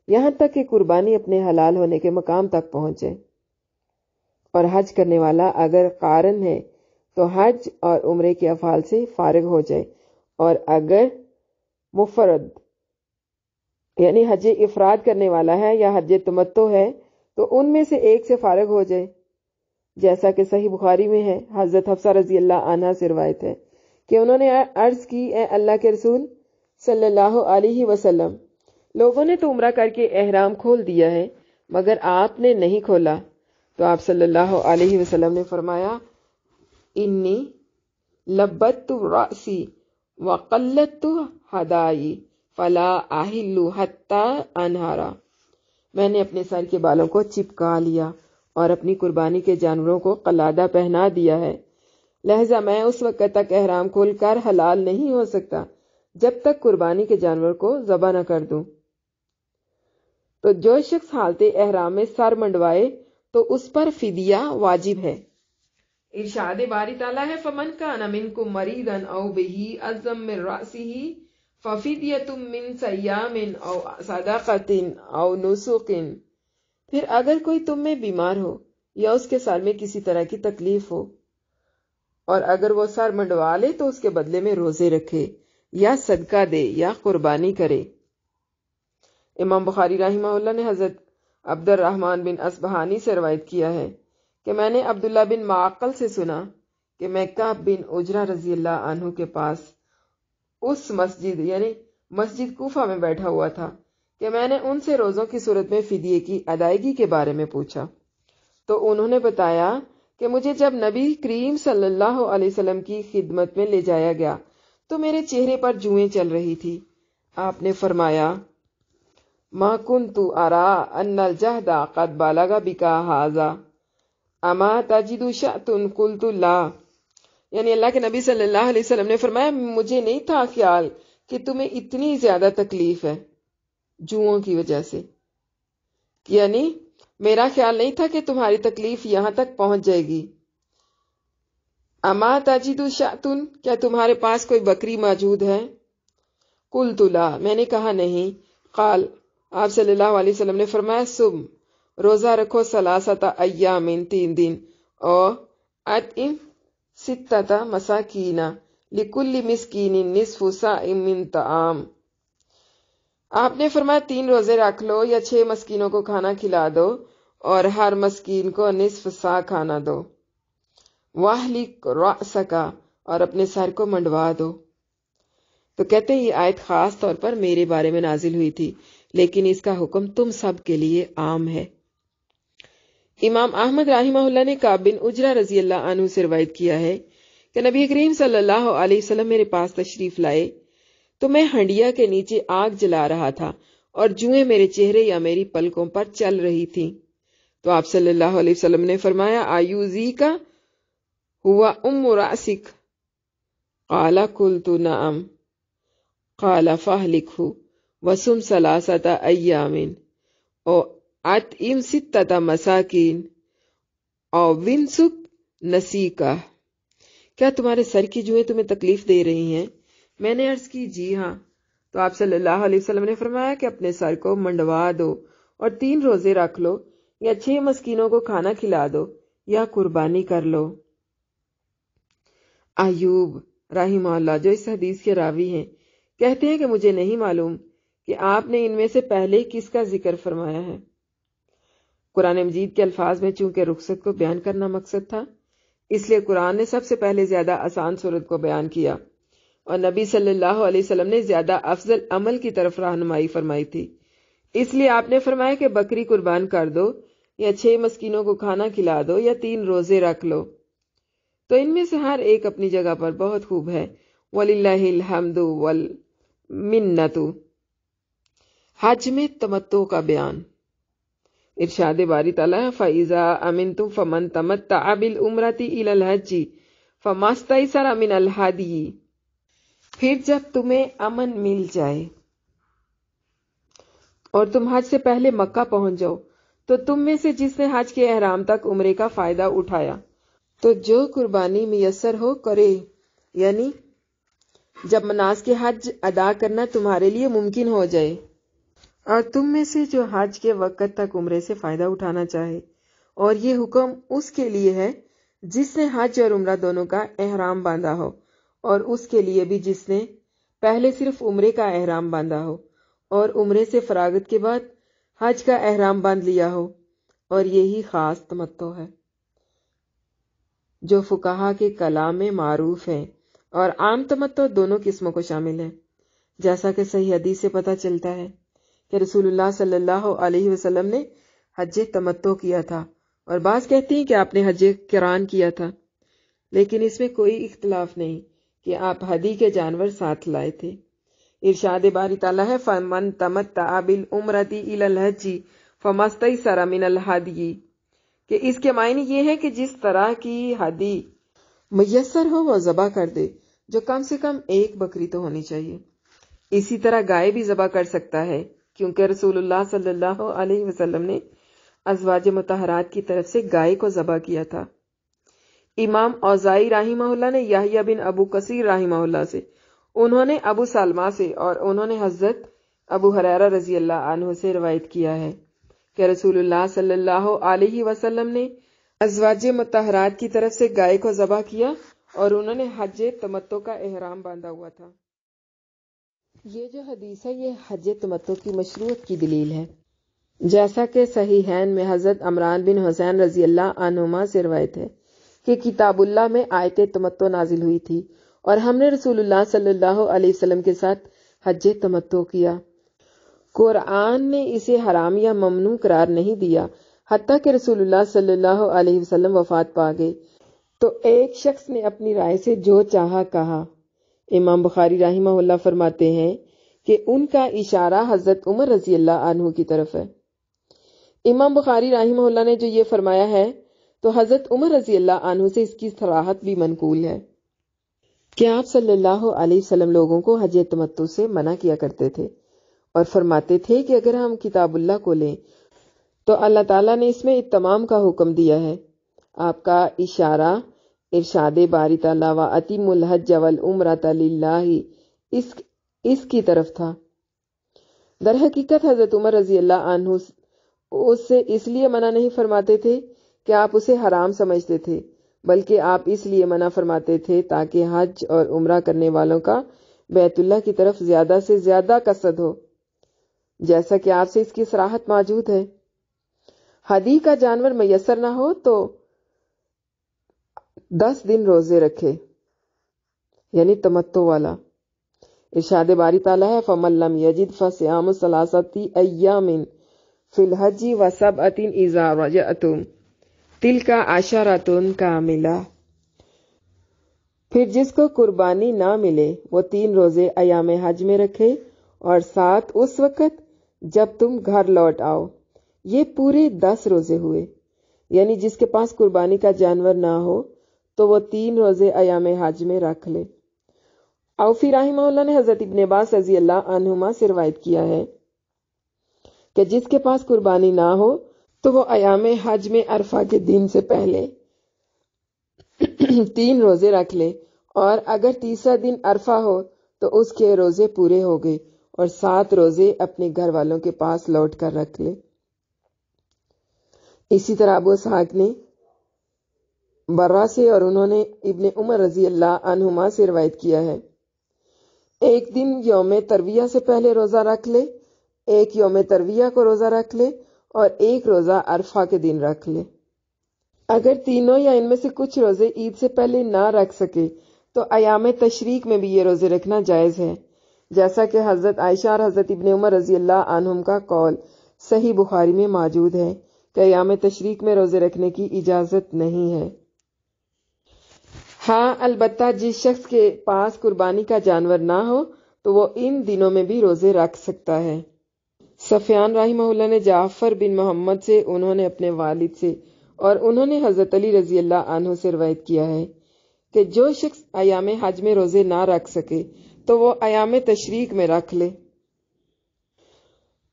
یہاں تک کہ قربانی اپنے حلال ہونے کے مقام تک پہنچے۔ اور حج کرنے والا اگر قارن ہے تو حج اور عمرے کے افعال سے فارغ ہو جائے، اور اگر مفرد یعنی حج افراد کرنے والا ہے یا حج تمتع ہے تو ان میں سے ایک سے فارغ ہو جائے، جیسا کہ صحیح بخاری میں ہے۔ حضرت حفصہ رضی اللہ عنہا سے روایت ہے کہ انہوں نے عرض کی اے اللہ کے رسول صلی اللہ علیہ وسلم، لوگوں نے تو عمرہ کر کے احرام کھول دیا ہے مگر آپ نے نہیں کھولا، تو آپ صلی اللہ علیہ وسلم نے فرمایا انی لبت رأسی وقلت ہدائی فلا احل حتی انہارا، میں نے اپنے سر کے بالوں کو چپکا لیا اور اپنی قربانی کے جانوروں کو قلادہ پہنا دیا ہے، لہذا میں اس وقت تک احرام کھول کر حلال نہیں ہو سکتا جب تک قربانی کے جانور کو ذبح نہ کر دوں۔ تو جو شخص حالت احرام میں سر منڈوائے تو اس پر فدیہ واجب ہے۔ ارشاد باری تعالیٰ ہے فَمَنْ كَانَ مِنْكُمْ مَرِيضًا أَوْ بِهِ أَذًى مِّن رَأْسِهِ فَفِدْيَةٌ مِّن صِيَامٍ أَوْ صَدَقَةٍ أَوْ نُسُكٍ، پھر اگر کوئی تم میں بیمار ہو یا اس کے سر میں کسی طرح کی تکلیف ہو اور اگر وہ سر منڈوا لے تو اس کے بدلے میں روزے رکھے یا صدقہ دے یا قربانی کرے۔ امام بخاری رحمہ اللہ نے حضرت عبد الرحمن بن اصبہانی سے روایت کیا ہے کہ میں نے عبداللہ بن معقل سے سنا کہ میں کعب بن عجرہ رضی اللہ عنہ کے پاس اس مسجد یعنی مسجد کوفہ میں بیٹھا ہوا تھا کہ میں نے ان سے روزوں کی صورت میں فدیے کی ادائیگی کے بارے میں پوچھا، تو انہوں نے بتایا کہ مجھے جب نبی کریم صلی اللہ علیہ وسلم کی خدمت میں لے جایا گیا تو میرے چہرے پر جوئیں چل رہی تھی۔ آپ نے فرمایا ما كنت أرى أن الجهد قد بلغ بك هذا اما تجد شأت قلت لا. یعنی اللہ کے نبی صلی اللہ علیہ وسلم نے فرمایا مجھے نہیں تھا خیال کہ تمہیں اتنی زیادہ تکلیف ہے جوؤں کی وجہ سے، یعنی میرا خیال نہیں تھا کہ تمہاری تکلیف یہاں تک پہنچ جائے گی. اما تجد شأت، کیا تمہارے پاس کوئی بکری موجود ہے؟ قلت لا، میں نے کہا نہیں. قال، آپ صلی اللہ علیہ وسلم نے فرمایا صم، روزہ رکھو ثلاثۃ ایام، 3 دن، اور اطعم ستۃ مساکین لکل مسکین نصف صاع من طعام. آپ نے فرمایا 3 روزے رکھ لو یا 6 مسکینوں کو کھانا کھلا دو اور ہر مسکین کو نصف صاع کھانا دو. واہلک رأسک، اور اپنے سر کو منڈوا دو. تو کہتے ہیں یہ آیت خاص طور پر میرے بارے میں نازل ہوئی تھی، لیکن اس کا حکم تم سب کے لیے عام ہے. امام احمد رحمہ اللہ نے کعب بن عجرہ رضی اللہ عنہ سے روایت کیا ہے کہ نبی کریم صلی اللہ علیہ وسلم میرے پاس تشریف لائے تو میں ہنڈیا کے نیچے آگ جلا رہا تھا اور جوئیں میرے چہرے یا میری پلکوں پر چل رہی تھی. تو آپ صلی اللہ علیہ وسلم نے فرمایا آیوزی کا ہوا ام راسک؟ قال قلت نعم. قال فاہلکہ وصم ثلاثۃ ایام او اطعم ستۃ مساکین او ونسک نسیکہ. کیا تمہارے سر کی جوئیں تمہیں تکلیف دے رہی ہیں؟ میں نے عرض کی جی ہاں. تو آپ صلی اللہ علیہ وسلم نے فرمایا کہ اپنے سر کو منڈوا دو اور 3 روزے رکھ لو یا 6 مسکینوں کو کھانا کھلا دو یا قربانی کر لو. ایوب رحمہ اللہ جو اس حدیث کے راوی ہیں کہتے ہیں کہ مجھے نہیں معلوم کہ آپ نے ان میں سے پہلے کس کا ذکر فرمایا ہے. قرآن مجید کے الفاظ میں چونکہ رخصت کو بیان کرنا مقصد تھا، اس لیے قرآن نے سب سے پہلے زیادہ آسان صورت کو بیان کیا اور نبی صلی اللہ علیہ وسلم نے زیادہ افضل عمل کی طرف رہنمائی فرمائی تھی. اس لیے آپ نے فرمایا کہ بکری قربان کر دو یا 6 مسکینوں کو کھانا کھلا دو یا 3 روزے رکھ لو. تو ان میں سے ہر ایک اپنی جگہ پر بہت خوب ہے. وَلِلَّهِ الْحَمْدُ وَالْمِنَّةُ. حج میں تمتع کا بیان. ارشاد باری تعالیٰ فَإِذَا أَمِنْتُمْ فَمَنْ تَمَتَّعَ بِالْعُمْرَةِ إِلَى الْحَجِّ فَمَا اسْتَيْسَرَ مِنَ الْهَدْيِ. پھر جب تمہیں امن مل جائے اور تم حج سے پہلے مکہ پہنچ جاؤ تو تم میں سے جس نے حج کے احرام تک عمرے کا فائدہ اٹھایا تو جو قربانی میسر ہو کرے، یعنی جب مناسک حج ادا کرنا تمہارے لیے ممکن ہو جائے. اور تم میں سے جو حج کے وقت تک عمرے سے فائدہ اٹھانا چاہے، اور یہ حکم اس کے لیے ہے جس نے حج اور عمرہ دونوں کا احرام باندھا ہو، اور اس کے لیے بھی جس نے پہلے صرف عمرے کا احرام باندھا ہو اور عمرے سے فراغت کے بعد حج کا احرام باندھ لیا ہو. اور یہی خاص تمتع ہے جو فقہا کے کلام میں معروف ہے، اور عام تمتع دونوں قسموں کو شامل ہے. جیسا کہ صحیح حدیث سے پتہ چلتا ہے کہ رسول اللہ صلی اللہ علیہ وسلم نے حج تمتع کیا تھا، اور بعض کہتے ہیں کہ آپ نے حج قران کیا تھا، لیکن اس میں کوئی اختلاف نہیں کہ آپ ہدی کے جانور ساتھ لائے تھے. ارشاد باری تعالیٰ ہے فَمَن تَمَتَّعَ بِالْعُمْرَةِ إِلَى الْحَجِّ فَمَا اسْتَيْسَرَ مِنَ الْهَدْيِ، کہ اس کے معنی یہ ہے کہ جس طرح کی ہدی میسر ہو وہ ذبح کر دے، جو کم سے کم 1 بکری تو ہونی چاہیے. اسی طرح گائے بھی ذبح کر سکتا ہے، کیونکہ رسول اللہ صلی اللہ علیہ وسلم نے ازواج مطہرات کی طرف سے گائے کو ذبح کیا تھا. امام اوزائی رحمہ اللہ نے یحییٰ بن ابو کثیر رحمہ اللہ سے، انہوں نے ابو سلمہ سے، اور انہوں نے حضرت ابو ہریرہ رضی اللہ عنہ سے روایت کیا ہے کہ رسول اللہ صلی اللہ علیہ وسلم نے ازواج مطہرات کی طرف سے گائے کو ذبح کیا اور انہوں نے حج تمتع کا احرام باندھا ہوا تھا. یہ جو حدیث ہے یہ حج تمتع کی مشروعیت کی دلیل ہے، جیسا کہ صحیحین میں حضرت عمران بن حسین رضی اللہ عنہما سے روایت ہے کہ کتاب اللہ میں آیت تمتع نازل ہوئی تھی اور ہم نے رسول اللہ صلی اللہ علیہ وسلم کے ساتھ حج تمتع کیا. قرآن نے اسے حرام یا ممنوع قرار نہیں دیا، حتیٰ کہ رسول اللہ صلی اللہ علیہ وسلم وفات پا گئے تو ایک شخص نے اپنی رائے سے جو چاہا کہا. امام بخاری رحمہ اللہ فرماتے ہیں کہ ان کا اشارہ حضرت عمر رضی اللہ عنہ کی طرف ہے۔ امام بخاری رحمہ اللہ نے جو یہ فرمایا ہے تو حضرت عمر رضی اللہ عنہ سے اس کی صراحت بھی منقول ہے کہ آپ صلی اللہ علیہ وسلم لوگوں کو حج تمتع سے منع کیا کرتے تھے اور فرماتے تھے کہ اگر ہم کتاب اللہ کو لیں تو اللہ تعالیٰ نے اس میں اتمام کا حکم دیا ہے۔ آپ کا اشارہ ارشاد باری تعالیٰ وَأَتِمُّ الْحَجَّ وَالْعُمْرَةَ لِلَّهِ اس کی طرف تھا۔ در حقیقت حضرت عمر رضی اللہ عنہ اس سے اس لیے منع نہیں فرماتے تھے کہ آپ اسے حرام سمجھتے تھے، بلکہ آپ اس لیے منع فرماتے تھے تاکہ حج اور عمرہ کرنے والوں کا بیت اللہ کی طرف زیادہ سے زیادہ قصد ہو، جیسا کہ آپ سے اس کی صراحت موجود ہے۔ ہدی کا جانور میسر نہ ہو تو 10 دن روزے رکھے، یعنی تمتع والا۔ ارشاد باری تعالیٰ ہے فَمَن لَّمْ يَجِدْ فَصِيَامُ ثَلَاثَةِ أَيَّامٍ فِي الْحَجِّ وَسَبْعَةٍ إِذَا رَجَعْتُمْ تِلْكَ عَشَرَةٌ كَامِلَةٌ۔ پھر جس کو قربانی نہ ملے وہ 3 روزے ایام حج میں رکھے اور 7 اس وقت جب تم گھر لوٹ آؤ، یہ پورے 10 روزے ہوئے۔ یعنی جس کے پاس قربانی کا جانور نہ ہو تو وہ 3 روزے ایام حج میں رکھ لے۔ اوفی رحمہ اللہ نے حضرت ابن عباس رضی اللہ عنہما سے روایت کیا ہے کہ جس کے پاس قربانی نہ ہو تو وہ ایام حج میں عرفہ کے دن سے پہلے 3 روزے رکھ لے، اور اگر تیسرا دن عرفہ ہو تو اس کے روزے پورے ہو گئے، اور 7 روزے اپنے گھر والوں کے پاس لوٹ کر رکھ لے۔ اسی طرح ابو اسحاق نے برا سے اور انہوں نے ابن عمر رضی اللہ عنہما سے روایت کیا ہے، ایک دن یوم ترویہ سے پہلے روزہ رکھ لے، ایک یوم ترویہ کو روزہ رکھ لے، اور ایک روزہ عرفہ کے دن رکھ لے۔ اگر تینوں یا ان میں سے کچھ روزے عید سے پہلے نہ رکھ سکے تو ایام تشریق میں بھی یہ روزے رکھنا جائز ہے، جیسا کہ حضرت عائشہ اور حضرت ابن عمر رضی اللہ عنہم کا قول صحیح بخاری میں موجود ہے کہ ایام تشریق میں روزے رکھنے کی اجازت نہیں ہے۔ ہاں البتہ جس شخص کے پاس قربانی کا جانور نہ ہو تو وہ ان دنوں میں بھی روزے رکھ سکتا ہے۔ سفیان رحمہ اللہ نے جعفر بن محمد سے، انہوں نے اپنے والد سے اور انہوں نے حضرت علی رضی اللہ عنہ سے روایت کیا ہے کہ جو شخص ایام حج میں روزے نہ رکھ سکے تو وہ ایام تشریق میں رکھ لے۔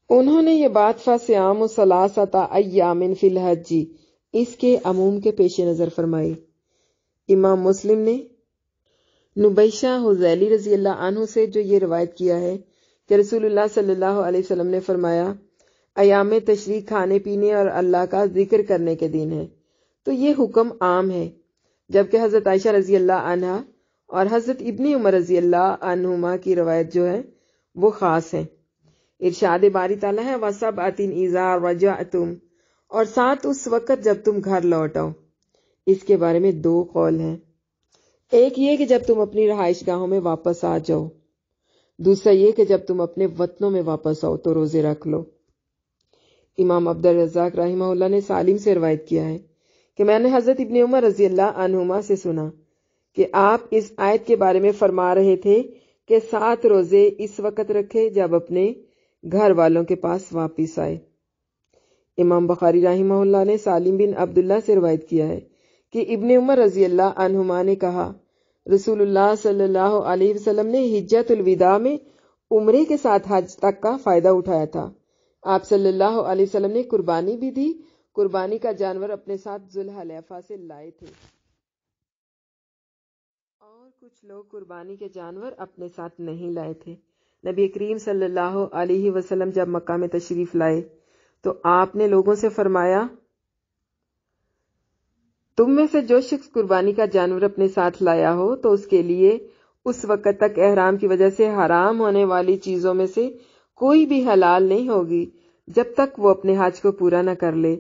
انہوں نے یہ بات فَصِيَامُ ثَلَاثَةَ أَيَّامٍ فِي الْحَجِّ اس کے عموم کے پیش نظر فرمائی۔ امام مسلم نے نبیشہ حذیلی رضی اللہ عنہ سے جو یہ روایت کیا ہے کہ رسول اللہ صلی اللہ علیہ وسلم نے فرمایا ایام تشریق کھانے پینے اور اللہ کا ذکر کرنے کے دن ہے، تو یہ حکم عام ہے، جبکہ حضرت عائشہ رضی اللہ عنہا اور حضرت ابن عمر رضی اللہ عنہما کی روایت جو ہے وہ خاص ہے۔ ارشاد باری تعالیٰ ہے وَسَبْعَةٍ إِذَا رَجَعْتُمْ، اور 7 اس وقت جب تم گھر لوٹ آؤ۔ اس کے بارے میں 2 قول ہیں، ایک یہ کہ جب تم اپنی رہائش گاہوں میں واپس آ جاؤ، دوسرا یہ کہ جب تم اپنے وطنوں میں واپس آؤ تو روزے رکھ لو۔ امام عبد الرزاق رحمہ اللہ نے سالم سے روایت کیا ہے کہ میں نے حضرت ابن عمر رضی اللہ عنہما سے سنا کہ آپ اس آیت کے بارے میں فرما رہے تھے کہ 7 روزے اس وقت رکھے جب اپنے گھر والوں کے پاس واپس آئے۔ امام بخاری رحمہ اللہ نے سالم بن عبداللہ سے روایت کیا ہے کہ ابن عمر رضی اللہ عنہما نے کہا رسول اللہ صلی اللہ علیہ وسلم نے حجۃ الوداع میں عمرے کے ساتھ حج تک کا فائدہ اٹھایا تھا۔ آپ صلی اللہ علیہ وسلم نے قربانی بھی دی، قربانی کا جانور اپنے ساتھ ذوالحلیفہ سے لائے تھے، اور کچھ لوگ قربانی کے جانور اپنے ساتھ نہیں لائے تھے۔ نبی کریم صلی اللہ علیہ وسلم جب مکہ میں تشریف لائے تو آپ نے لوگوں سے فرمایا تم میں سے جو شخص قربانی کا جانور اپنے ساتھ لایا ہو تو اس کے لیے اس وقت تک احرام کی وجہ سے حرام ہونے والی چیزوں میں سے کوئی بھی حلال نہیں ہوگی جب تک وہ اپنے حج کو پورا نہ کر لے،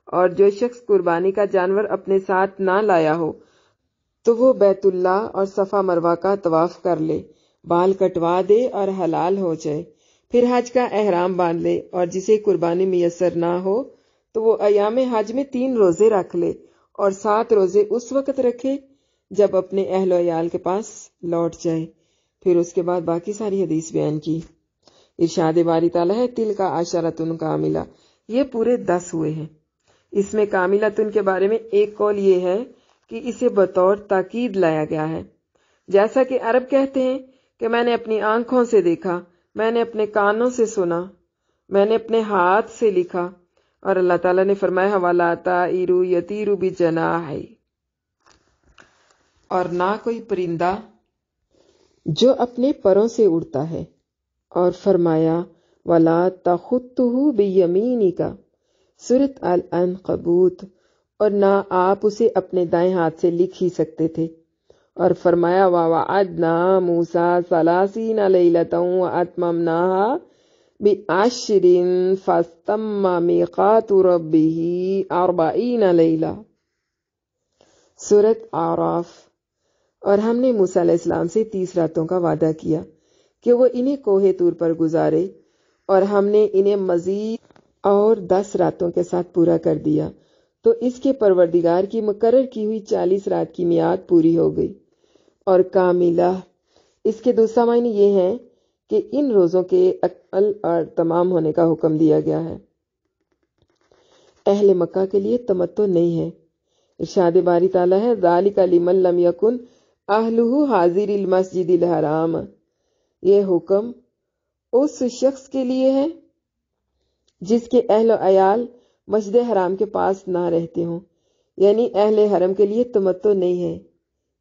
اور جو شخص قربانی کا جانور اپنے ساتھ نہ لایا ہو تو وہ بیت اللہ اور صفا مروہ کا طواف کر لے، بال کٹوا دے اور حلال ہو جائے، پھر حج کا احرام باندھ لے، اور جسے قربانی میسر نہ ہو تو وہ ایام حج میں 3 روزے رکھ لے اور 7 روزے اس وقت رکھے جب اپنے اہل و عیال کے پاس لوٹ جائے۔ پھر اس کے بعد باقی ساری حدیث بیان کی۔ ارشاد باری تعالیٰ ہے تل کا عشرۃ کاملہ، یہ پورے 10 ہوئے ہیں۔ اس میں کاملۃن کے بارے میں ایک قول یہ ہے کہ اسے بطور تاکید لایا گیا ہے، جیسا کہ عرب کہتے ہیں کہ میں نے اپنی آنکھوں سے دیکھا، میں نے اپنے کانوں سے سنا، میں نے اپنے ہاتھ سے لکھا، اور اللہ تعالیٰ نے فرمایا وَلَا طَائِرٌ يَطِيرُ بِجَنَاحَيْهِ، اور نہ کوئی پرندہ جو اپنے پروں سے اڑتا ہے، اور فرمایا وَلَا تَخُطُّهُ بِيَمِينِكَ سورۃ العنکبوت، اور نہ آپ اسے اپنے دائیں ہاتھ سے لکھ ہی سکتے تھے، اور فرمایا وَوَعَدْنَا مُوسَىٰ 30 لَيْلَةً وَأَتْمَمْنَاهَا ب10 فَاسْتَمَّ مِيقَاتُ رَبِّهِ 40 لَيْلَةً سورۃ اعراف۔ اور ہم نے موسیٰ علیہ السلام سے 30 راتوں کا وعدہ کیا کہ وہ انہیں کوہ طور پر گزارے، اور ہم نے انہیں مزید اور 10 راتوں کے ساتھ پورا کر دیا، تو اس کے پروردگار کی مقرر کی ہوئی 40 رات کی میعاد پوری ہو گئی۔ اور کاملہ اس کے دوسرا معنی یہ ہے کہ ان روزوں کے اکمل اور تمام ہونے کا حکم دیا گیا ہے۔ اہل مکہ کے لیے تمتع نہیں ہے۔ ارشاد باری تعالیٰ ہے ذالک لمن لم یکن اہلہ حاضر المسجد الحرام، یہ حکم اس شخص کے لیے ہے جس کے اہل و عیال مسجد حرام کے پاس نہ رہتے ہوں، یعنی اہل حرم کے لیے تمتع نہیں ہے۔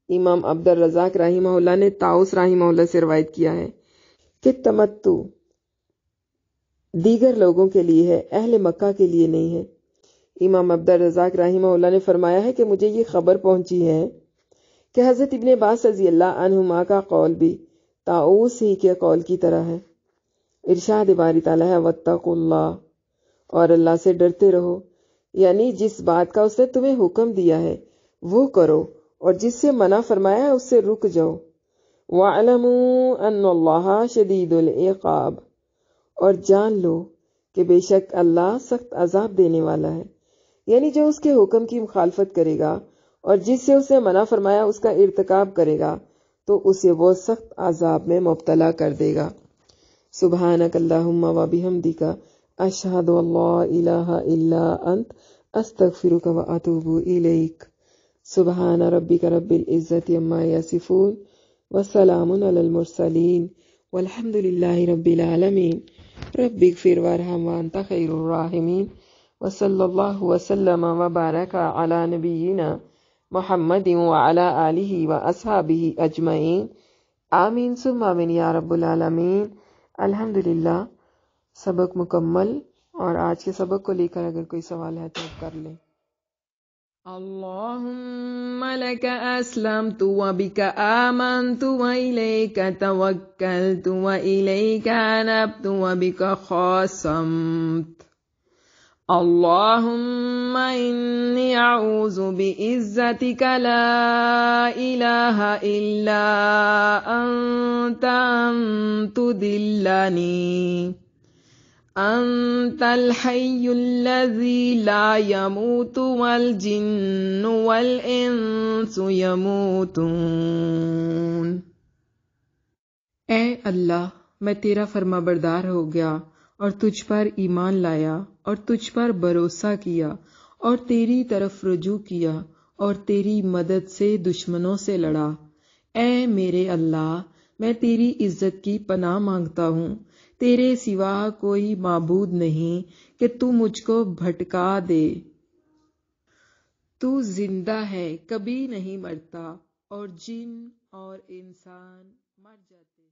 امام عبد الرزاق رحمہ اللہ نے طاؤس رحمہ اللہ سے روایت کیا ہے کہ تمتع دیگر لوگوں کے لیے ہے، اہل مکہ کے لیے نہیں ہے۔ امام عبد الرزاق رحمہ اللہ نے فرمایا ہے کہ مجھے یہ خبر پہنچی ہے کہ حضرت ابن عباس رضی اللہ عنہما کا قول بھی طاؤس ہی کے قول کی طرح ہے۔ ارشاد باری تعالیٰ ہے واتقوا اللہ، اور اللہ سے ڈرتے رہو، یعنی جس بات کا اس نے تمہیں حکم دیا ہے وہ کرو، اور جس سے منع فرمایا ہے اس سے رک جاؤ۔ وَاعْلَمُوا أَنَّ اللَّهَ شَدِيدُ الْعِقَابِ، اور جان لو کہ بے شک اللہ سخت عذاب دینے والا ہے، یعنی جو اس کے حکم کی مخالفت کرے گا اور جس سے اسے منع فرمایا اس کا ارتکاب کرے گا تو اسے وہ سخت عذاب میں مبتلا کر دے گا۔ سبحانک اللہم و بحمدک اشہد ان لا الہ الا انت استغفرک و اتوب الیک۔ سبحان ربک رب العزت عما یصفون وسلام علی المرسلین والحمد للہ رب العالمین۔ رب اغفر وارحم وانت خیر الراحمین، وصلی اللہ وسلم وبارک علی نبینا محمد وعلی آلہ واصحابہ اجمعین، آمین ثم آمین یا رب العالمین۔ الحمدللہ سبق مکمل، اور آج کے سبق کو لے کر اگر کوئی سوال ہے تو کر لیں۔ اللہم لک اسلمت وبک آمنت والیک توکلت والیک انبت وبک خاصمت۔ اللہم انی اعوذ بعزتک لا الہ الا انت ان تضلنی، انت الحی الذی لا یموت والجن والانس یموتون۔ اے اللہ، میں تیرا فرما بردار ہو گیا اور تجھ پر ایمان لایا اور تجھ پر بھروسہ کیا اور تیری طرف رجوع کیا اور تیری مدد سے دشمنوں سے لڑا۔ اے میرے اللہ، میں تیری عزت کی پناہ مانگتا ہوں، تیرے سوا کوئی معبود نہیں کہ تو مجھ کو بھٹکا دے۔ تو زندہ ہے، کبھی نہیں مرتا، اور جن اور انسان مر جاتے ہیں۔